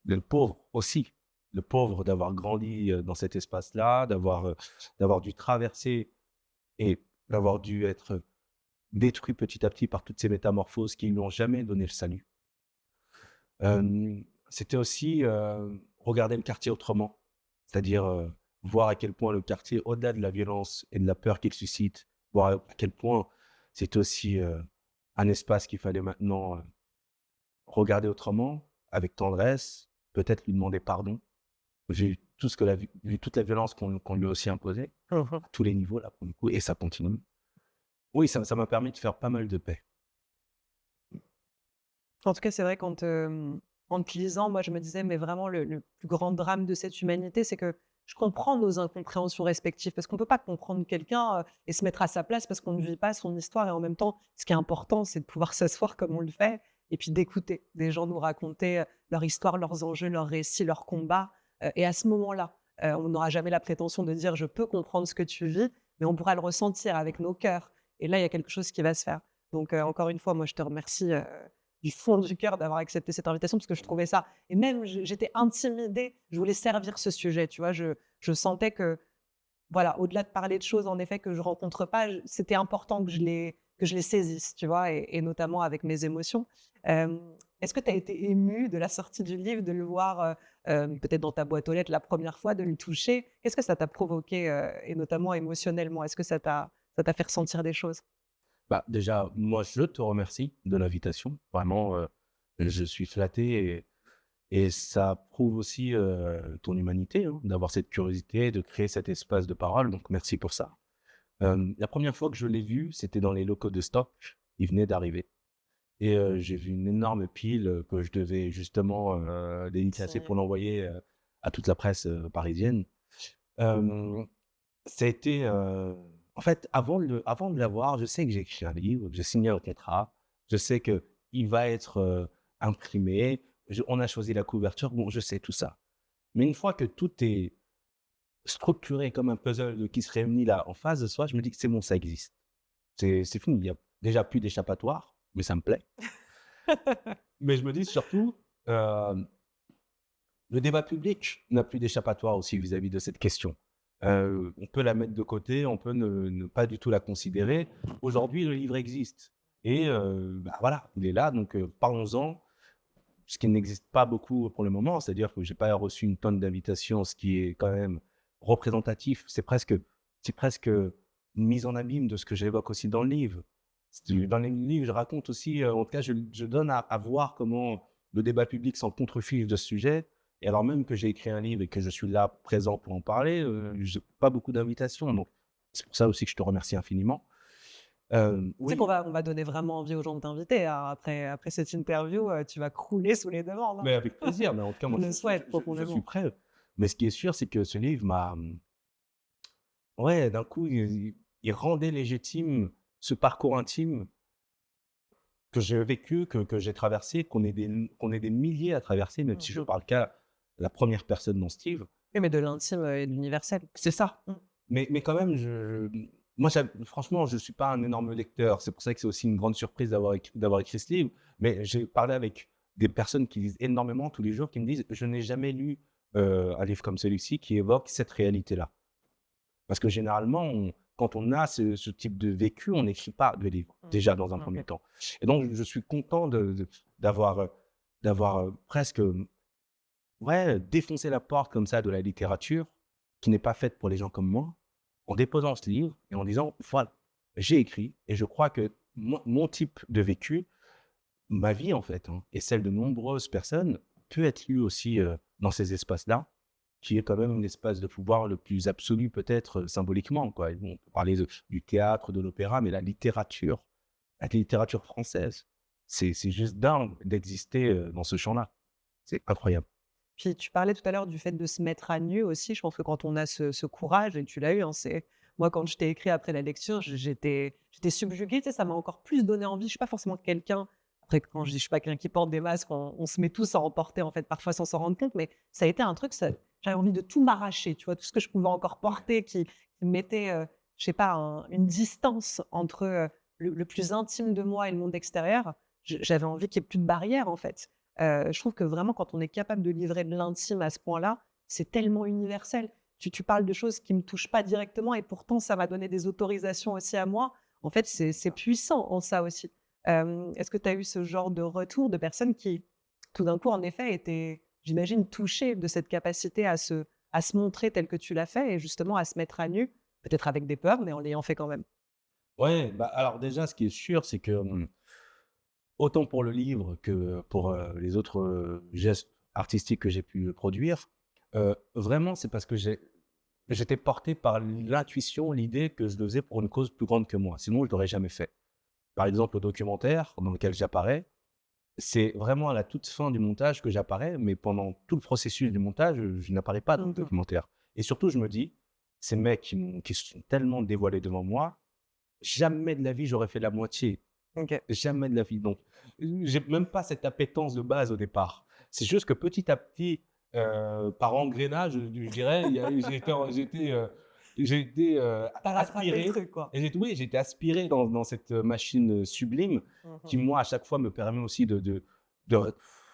le pauvre aussi, le pauvre d'avoir grandi dans cet espace-là, d'avoir dû traverser et d'avoir dû être détruit petit à petit par toutes ces métamorphoses qui ne lui ont jamais donné le salut. C'était aussi regarder le quartier autrement, c'est-à-dire voir à quel point le quartier, au-delà de la violence et de la peur qu'il suscite, voir à quel point c'est aussi un espace qu'il fallait maintenant regarder autrement, avec tendresse, peut-être lui demander pardon. J'ai eu vu toute la violence qu'on lui a aussi imposée, à tous les niveaux là pour le coup, et ça continue. Oui, ça m'a permis de faire pas mal de paix.
En tout cas, c'est vrai en te lisant, moi, je me disais, mais vraiment, le plus grand drame de cette humanité, c'est que je comprends nos incompréhensions respectives, parce qu'on ne peut pas comprendre quelqu'un et se mettre à sa place parce qu'on ne vit pas son histoire. Et en même temps, ce qui est important, c'est de pouvoir s'asseoir comme on le fait et puis d'écouter des gens nous raconter leur histoire, leurs enjeux, leurs récits, leurs combats. Et à ce moment-là, on n'aura jamais la prétention de dire je peux comprendre ce que tu vis, mais on pourra le ressentir avec nos cœurs. Et là, il y a quelque chose qui va se faire. Donc, encore une fois, moi, je te remercie du fond du cœur d'avoir accepté cette invitation parce que je trouvais ça. Et même, j'étais intimidée. Je voulais servir ce sujet, tu vois. Je sentais que, voilà, au-delà de parler de choses, en effet, que je rencontre pas, c'était important que je les saisisse, tu vois, et notamment avec mes émotions. Est-ce que tu as été émue de la sortie du livre, de le voir peut-être dans ta boîte aux lettres la première fois, de le toucher? Qu'est-ce que ça t'a provoqué, et notamment émotionnellement? Est-ce que ça t'a fait ressentir des choses?
Bah, déjà, moi, je te remercie de l'invitation. Vraiment, je suis flatté et ça prouve aussi ton humanité, hein, d'avoir cette curiosité, de créer cet espace de parole. Donc, merci pour ça. La première fois que je l'ai vu, c'était dans les locaux de Stock. Il venait d'arriver. Et j'ai vu une énorme pile que je devais justement dédicacer pour l'envoyer à toute la presse parisienne. Euh, Ça a été, en fait, avant de l'avoir, je sais que j'ai écrit un livre, j'ai signé un contrat, je sais qu'il va être imprimé, on a choisi la couverture, bon, je sais tout ça. Mais une fois que tout est structuré comme un puzzle qui se réunit là en face de soi, je me dis que c'est bon, ça existe. C'est fini, il n'y a déjà plus d'échappatoire, mais ça me plaît. Mais je me dis surtout, euh, le débat public n'a plus d'échappatoire aussi vis-à-vis de cette question. On peut la mettre de côté, on peut ne pas du tout la considérer. Aujourd'hui, le livre existe. Et bah voilà, il est là, donc parlons-en. Ce qui n'existe pas beaucoup pour le moment, c'est-à-dire que je n'ai pas reçu une tonne d'invitations, ce qui est quand même représentatif. C'est presque une mise en abîme de ce que j'évoque aussi dans le livre. Dans le livre, je raconte aussi, en tout cas, je donne à voir comment le débat public s'en contrefiche de ce sujet. Et alors même que j'ai écrit un livre et que je suis là présent pour en parler, je n'ai pas beaucoup d'invitations. Donc, c'est pour ça aussi que je te remercie infiniment.
Tu sais
Oui,
on va donner vraiment envie aux gens de t'inviter, hein. Après cette interview, tu vas crouler sous les demandes, hein.
mais avec plaisir. Mais en tout cas, moi,
Je le
je, je-
souhaite
je- je suis
profondément.
prêt. Mais ce qui est sûr, c'est que ce livre ouais, d'un coup, il rendait légitime ce parcours intime que j'ai vécu, que j'ai traversé, qu'on est des milliers à traverser, même si je
Mmh.
parle qu'à la première personne dans ce livre.
Oui, mais de l'intime et de l'universel.
C'est ça.
Mmh.
Mais quand même, moi, franchement, je ne suis pas un énorme lecteur. C'est pour ça que c'est aussi une grande surprise d'avoir écrit ce livre. Mais j'ai parlé avec des personnes qui lisent énormément tous les jours, qui me disent: «Je n'ai jamais lu un livre comme celui-ci qui évoque cette réalité-là». Parce que généralement, quand on a ce type de vécu, on n'écrit pas de livre,
Mmh.
déjà dans un
Mmh.
premier temps. Et donc, je suis content d'avoir, presque, ouais, défoncé la porte comme ça de la littérature, qui n'est pas faite pour les gens comme moi, en déposant ce livre et en disant: «Voilà, j'ai écrit et je crois que mon type de vécu, ma vie en fait, hein, et celle de nombreuses personnes peut être lue aussi, dans ces espaces-là, qui est quand même l'espace de pouvoir le plus absolu peut-être, symboliquement, quoi». Et bon, on peut parler du théâtre, de l'opéra, mais la littérature française, c'est juste dingue d'exister, dans ce champ-là. C'est incroyable.
Puis tu parlais tout à l'heure du fait de se mettre à nu aussi. Je pense que quand on a ce courage, et tu l'as eu, hein, c'est moi quand je t'ai écrit après la lecture, j'étais subjuguée, tu sais, ça m'a encore plus donné envie. Je suis pas forcément quelqu'un, après quand je dis je suis pas quelqu'un qui porte des masques, on se met tous à emporter en fait parfois sans s'en rendre compte, mais ça a été un truc, j'avais envie de tout m'arracher, tu vois? Tout ce que je pouvais encore porter qui mettait, je sais pas, une distance entre, le plus intime de moi et le monde extérieur. J'avais envie qu'il y ait plus de barrière en fait. Je trouve que vraiment quand on est capable de livrer de l'intime à ce point-là, c'est tellement universel. Tu parles de choses qui me touchent pas directement et pourtant ça m'a donné des autorisations aussi à moi. En fait, c'est puissant en ça aussi. Est-ce que tu as eu ce genre de retour de personnes qui, tout d'un coup, en effet, étaient, j'imagine, touchées de cette capacité à se montrer tel que tu l'as fait et justement à se mettre à nu, peut-être avec des peurs, mais en l'ayant fait quand même?
Ouais, bah, alors déjà, ce qui est sûr, c'est que, autant pour le livre que pour, les autres, gestes artistiques que j'ai pu produire, vraiment, c'est parce que j'étais porté par l'intuition, l'idée que je le faisais pour une cause plus grande que moi. Sinon, je l'aurais jamais fait. Par exemple, le documentaire dans lequel j'apparais, c'est vraiment à la toute fin du montage que j'apparais, mais pendant tout le processus du montage, je n'apparais pas dans le
Mmh.
documentaire. Et surtout, je me dis: «Ces mecs qui se sont tellement dévoilés devant moi, jamais de la vie j'aurais fait la moitié.
OK.
Jamais de la vie. Donc, j'ai même pas cette appétence de base au départ. C'est juste que petit à petit, par engrenage, je dirais, j'ai été,
Tu rattrapé le
aspiré
truc, quoi.
et j'ai été aspiré dans cette, machine, sublime
Mmh.
qui, moi, à chaque fois, me permet aussi de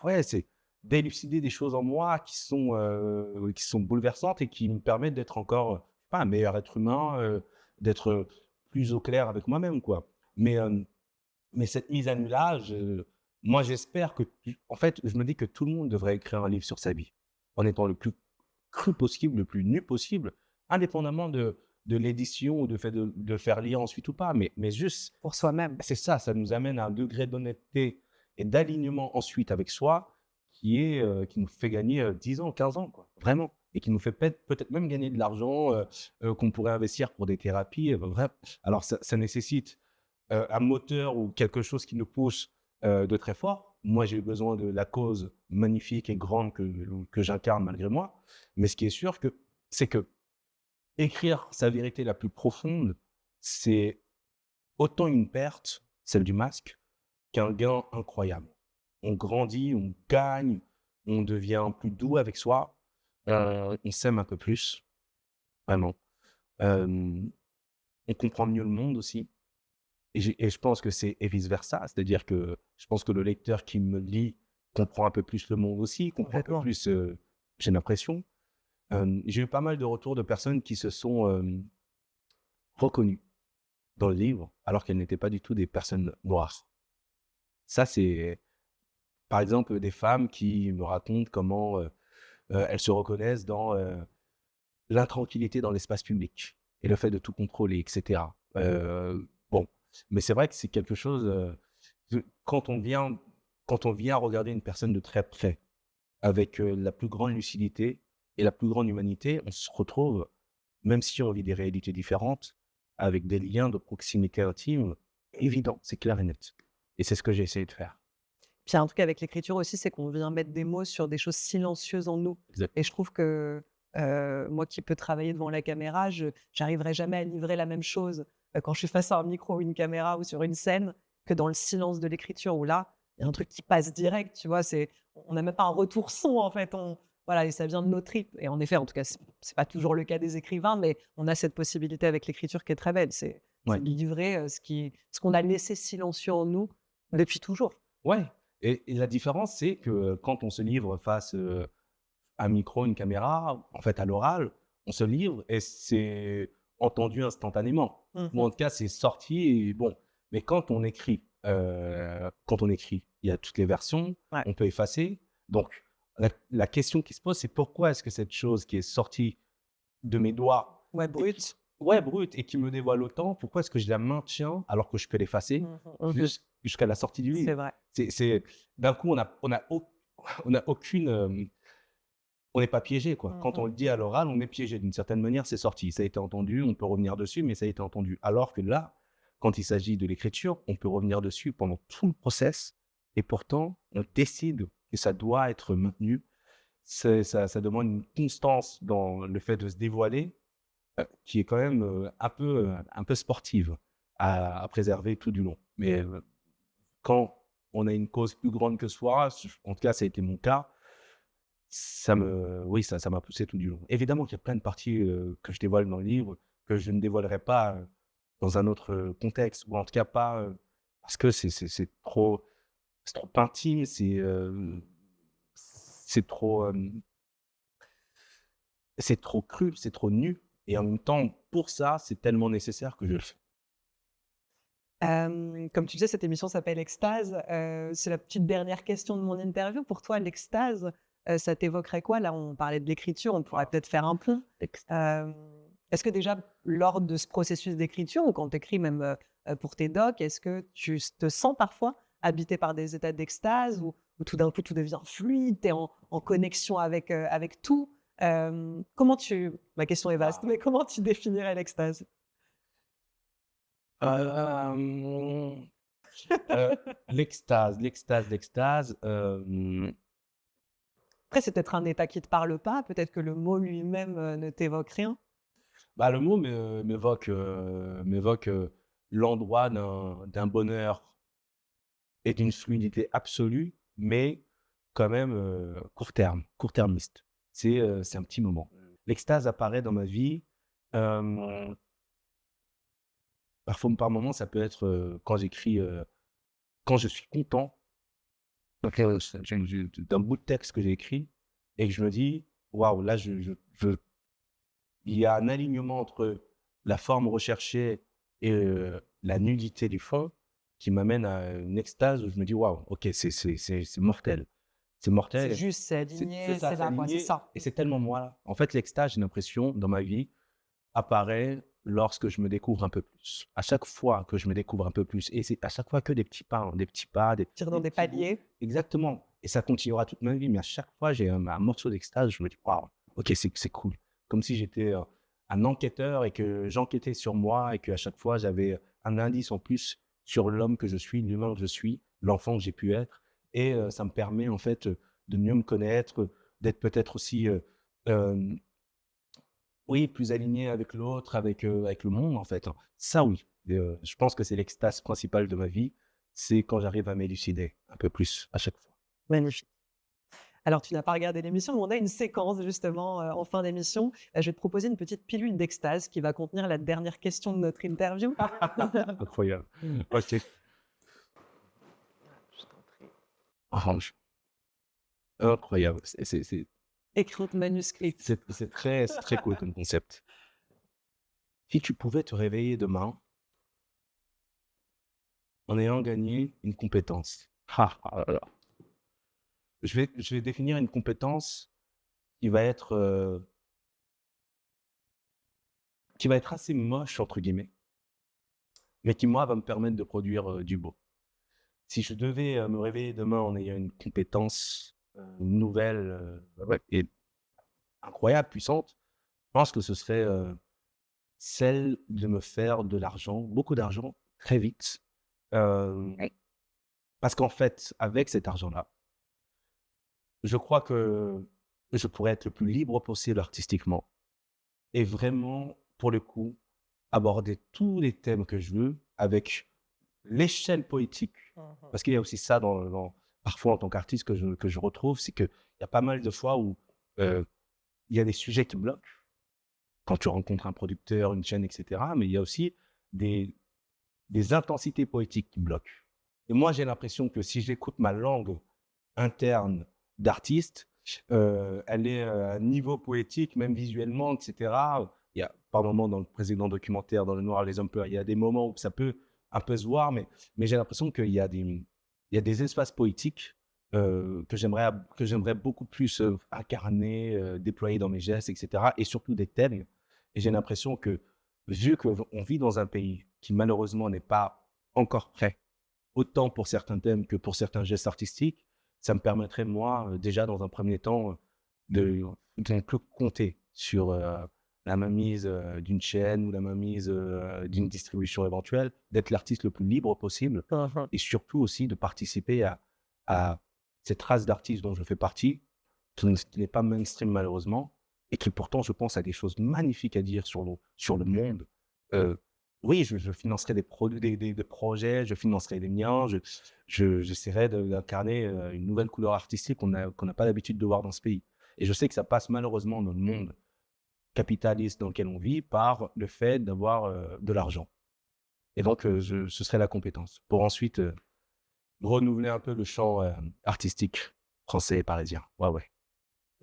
ouais, c'est d'élucider des choses en moi qui sont bouleversantes et qui me permettent d'être encore, je sais pas, un meilleur être humain, d'être, plus au clair avec moi-même, quoi. Mais, mais cette mise à nu-là, moi, j'espère que en fait, je me dis que tout le monde devrait écrire un livre sur sa vie, en étant le plus cru possible, le plus nu possible, indépendamment de l'édition ou de fait de faire lire ensuite ou pas. Mais juste,
Pour soi-même.
c'est ça, ça nous amène à un degré d'honnêteté et d'alignement ensuite avec soi qui nous fait gagner, 10 ans, 15 ans, quoi, vraiment, et qui nous fait peut-être même gagner de l'argent, qu'on pourrait investir pour des thérapies, alors ça nécessite un moteur ou quelque chose qui nous pousse, de très fort. Moi, j'ai eu besoin de la cause magnifique et grande que j'incarne malgré moi. Mais ce qui est sûr c'est que écrire sa vérité la plus profonde, c'est autant une perte, celle du masque, qu'un gain incroyable. On grandit, on gagne, on devient plus doux avec soi, on s'aime un peu plus, vraiment. Hem, on comprend mieux le monde aussi. Et je pense que c'est et vice versa. C'est-à-dire que je pense que le lecteur qui me lit comprend un peu plus le monde aussi, comprend un peu
Complètement.
plus, j'ai l'impression. J'ai eu pas mal de retours de personnes qui se sont, reconnues dans le livre, alors qu'elles n'étaient pas du tout des personnes noires. Ça, c'est par exemple des femmes qui me racontent comment, elles se reconnaissent dans, l'intranquillité dans l'espace public et le fait de tout contrôler et cetera. Bon, mais c'est vrai que c'est quelque chose, de quand on vient regarder une personne de très près, avec, la plus grande lucidité et la plus grande humanité, on se retrouve, même si on vit des réalités différentes, avec des liens de proximité intime évidents, c'est clair et net. Et c'est ce que j'ai essayé de faire.
Puis il y a un truc avec l'écriture aussi, c'est qu'on vient mettre des mots sur des choses silencieuses en nous et je
Exactement.
trouve que, moi qui peux travailler devant la caméra, j'arriverai jamais à livrer la même chose, quand je suis face à un micro ou une caméra ou sur une scène que dans le silence de l'écriture où là, il y a un truc qui passe direct, tu vois? On n'a même pas un retour son en fait, voilà, et ça vient de nos tripes. Et en effet, en tout cas, c'est pas toujours le cas des écrivains, mais on a cette possibilité avec l'écriture qui est très belle. C'est
Ouais.
de livrer ce qu'on a laissé silencieux en nous depuis toujours.
Ouais, et la différence, c'est que quand on se livre face, à un micro, une caméra, en fait, à l'oral, on se livre et c'est entendu instantanément. Ou en
Mhm.
tout cas, c'est sorti et bon. Mais quand on écrit, il y a toutes les versions,
Ouais.
on peut effacer. Donc la question qui se pose, c'est pourquoi est-ce que cette chose qui est sortie de mes doigts
Ouais,
et qui
brut.
ouais, brute et qui me dévoile autant, pourquoi est-ce que je la maintiens alors que je peux l'effacer
Mhm, mhm.
jusqu'à la sortie du
C'est
livre?
vrai.
C'est d'un coup, on a aucune, on n'est pas piégé, quoi. Quand on
Mhm.
le dit à l'oral, on est piégé. D'une certaine manière, c'est sorti. Ça a été entendu, on peut revenir dessus, mais ça a été entendu. Alors que là, quand il s'agit de l'écriture, on peut revenir dessus pendant tout le process et pourtant, on décide que ça doit être maintenu. Ça demande une constance dans le fait de se dévoiler, qui est quand même, un peu sportive à préserver tout du long. Mais, quand on a une cause plus grande que soi, en tout cas, ça a été mon cas, oui, ça m'a poussé tout du long. Évidemment qu'il y a plein de parties, que je dévoile dans le livre, que je ne dévoilerai pas, dans un autre, contexte ou en tout cas pas, parce que c'est trop intime, c'est trop, c'est trop cru, c'est trop nu et en même temps, pour ça, c'est tellement nécessaire que je le fais.
Comme tu disais, cette émission s'appelle Extase. C'est la petite dernière question de mon interview. Pour toi, l'extase, ça t'évoquerait quoi? Là, on parlait de l'écriture, on pourrait peut-être faire un pont.
Ex
Hem, Est-ce que déjà, lors de ce processus d'écriture ou quand tu écris même, pour tes docs, est-ce que tu te sens parfois habité par des états d'extase ou tout d'un coup tout devient fluide, tu es en connexion avec tout? Comment tu Ma question est vaste, mais comment tu définirais l'extase?
hem, l'extase,
Après, c'est peut-être un état qui te parle pas, peut-être que le mot lui-même, ne t'évoque rien?
bah, le mot m'évoque, l'endroit d'un bonheur et d'une fluidité absolue, mais quand même, court-termiste. C'est un petit moment. L'extase apparaît dans ma vie, hem, parfois par moments, ça peut être, quand j'écris, quand je suis content, donc d'un bout de texte que j'ai écrit et que je me dis: «Waouh, là, je il y a un alignement entre la forme recherchée et la nudité du fond qui m'amène à une extase où je me dis: «Waouh, OK, c'est mortel. C'est
C'est
mortel».
juste, c'est
C'est
aligné,
ça,
c'est
c'est
là, quoi, c'est
aligné
ça.
et c'est tellement moi, là. En fait, l'extase, j'ai l'impression, dans ma vie, apparaît lorsque je me découvre un peu plus. À chaque fois que je me découvre un peu plus et c'est à chaque fois que des petits pas, hein, des petits pas,
Tire dans
des
des
petits bouts.
paliers.
Exactement et ça continuera toute ma vie, mais à chaque fois, j'ai un morceau d'extase, je me dis: «Waouh, OK, c'est cool». Comme si j'étais, un enquêteur et que j'enquêtais sur moi et qu'à chaque fois, j'avais un indice en plus sur l'homme que je suis, l'humain que je suis, l'enfant que j'ai pu être et ça me permet, en fait, de mieux me connaître, d'être peut-être aussi, hem oui, plus aligné avec l'autre, avec le monde, en fait, hein. Ça, oui, et je pense que c'est l'extase principale de ma vie, c'est quand j'arrive à m'élucider un peu plus à chaque fois.
Magnifique. Alors, tu n'as pas regardé l'émission, mais on a une séquence justement, en fin d'émission. Je vais te proposer une petite pilule d'extase qui va contenir la dernière question de notre interview.
Incroyable. OK.
Je t'en prie.
Oh, incroyable.
Écrite manuscrite.
C'est très cool comme concept. Si tu pouvais te réveiller demain en ayant gagné une compétence. Ah là là. Je vais définir une compétence qui va être, «assez moche» entre guillemets, mais qui moi va me permettre de produire, du beau. Si je devais, me réveiller demain en ayant une compétence, nouvelle, ouais et incroyable, puissante, je pense que ce serait, celle de me faire de l'argent, beaucoup d'argent, très vite. Oui. Parce qu'en fait, avec cet argent-là, je crois que je pourrais être le plus libre possible artistiquement et vraiment, pour le coup, aborder tous les thèmes que je veux avec l'échelle poétique.
Mmh.
Parce qu'il y a aussi ça parfois en tant qu'artiste que je retrouve, c'est qu'il y a pas mal de fois où, Heu, il y a des sujets qui bloquent quand tu rencontres un producteur, une chaîne et cetera, mais il y a aussi des intensités poétiques qui bloquent. Et moi, j'ai l'impression que si j'écoute ma langue interne d'artiste, elle est, à un niveau poétique, même visuellement et cetera. Il y a par moments dans le précédent documentaire, dans Le Noir et les hommes peurs, il y a des moments où ça peut un peu se voir, mais j'ai l'impression qu'il y a des espaces poétiques, que j'aimerais beaucoup plus, incarner, déployer dans mes gestes et cetera, et surtout des thèmes. Et j'ai l'impression que, vu qu'on vit dans un pays qui malheureusement n'est pas encore prêt, autant pour certains thèmes que pour certains gestes artistiques, ça me permettrait, moi, déjà dans un premier temps, de ne plus compter sur, la mainmise, d'une chaîne ou la mainmise, d'une distribution éventuelle, d'être l'artiste le plus libre possible
Mmh.
et surtout aussi de participer à cette race d'artistes dont je fais partie, qui n'est pas mainstream malheureusement et qui pourtant, je pense, a des choses magnifiques à dire sur le monde. Heu, oui, je financerai des projets, je financerai les miens, j'essaierai d'incarner, une nouvelle couleur artistique qu'on n'a pas l'habitude de voir dans ce pays. Et je sais que ça passe malheureusement dans le monde capitaliste dans lequel on vit par le fait d'avoir, de l'argent. Et donc, ce serait la compétence pour ensuite, renouveler un peu le champ, artistique français et parisien. Ouais, ouais.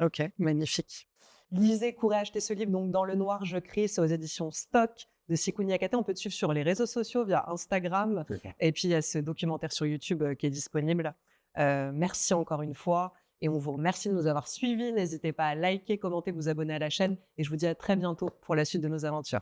OK, magnifique. Lisez, courez acheter ce livre, donc Dans le noir, je crie, c'est aux éditions Stock de Ciku Niakate. On peut te suivre sur les réseaux sociaux via Instagram
C'est ça.
et puis il y a ce documentaire sur YouTube, qui est disponible. Merci encore une fois et on vous remercie de nous avoir suivis. N'hésitez pas à liker, commenter, vous abonner à la chaîne et je vous dis à très bientôt pour la suite de nos aventures.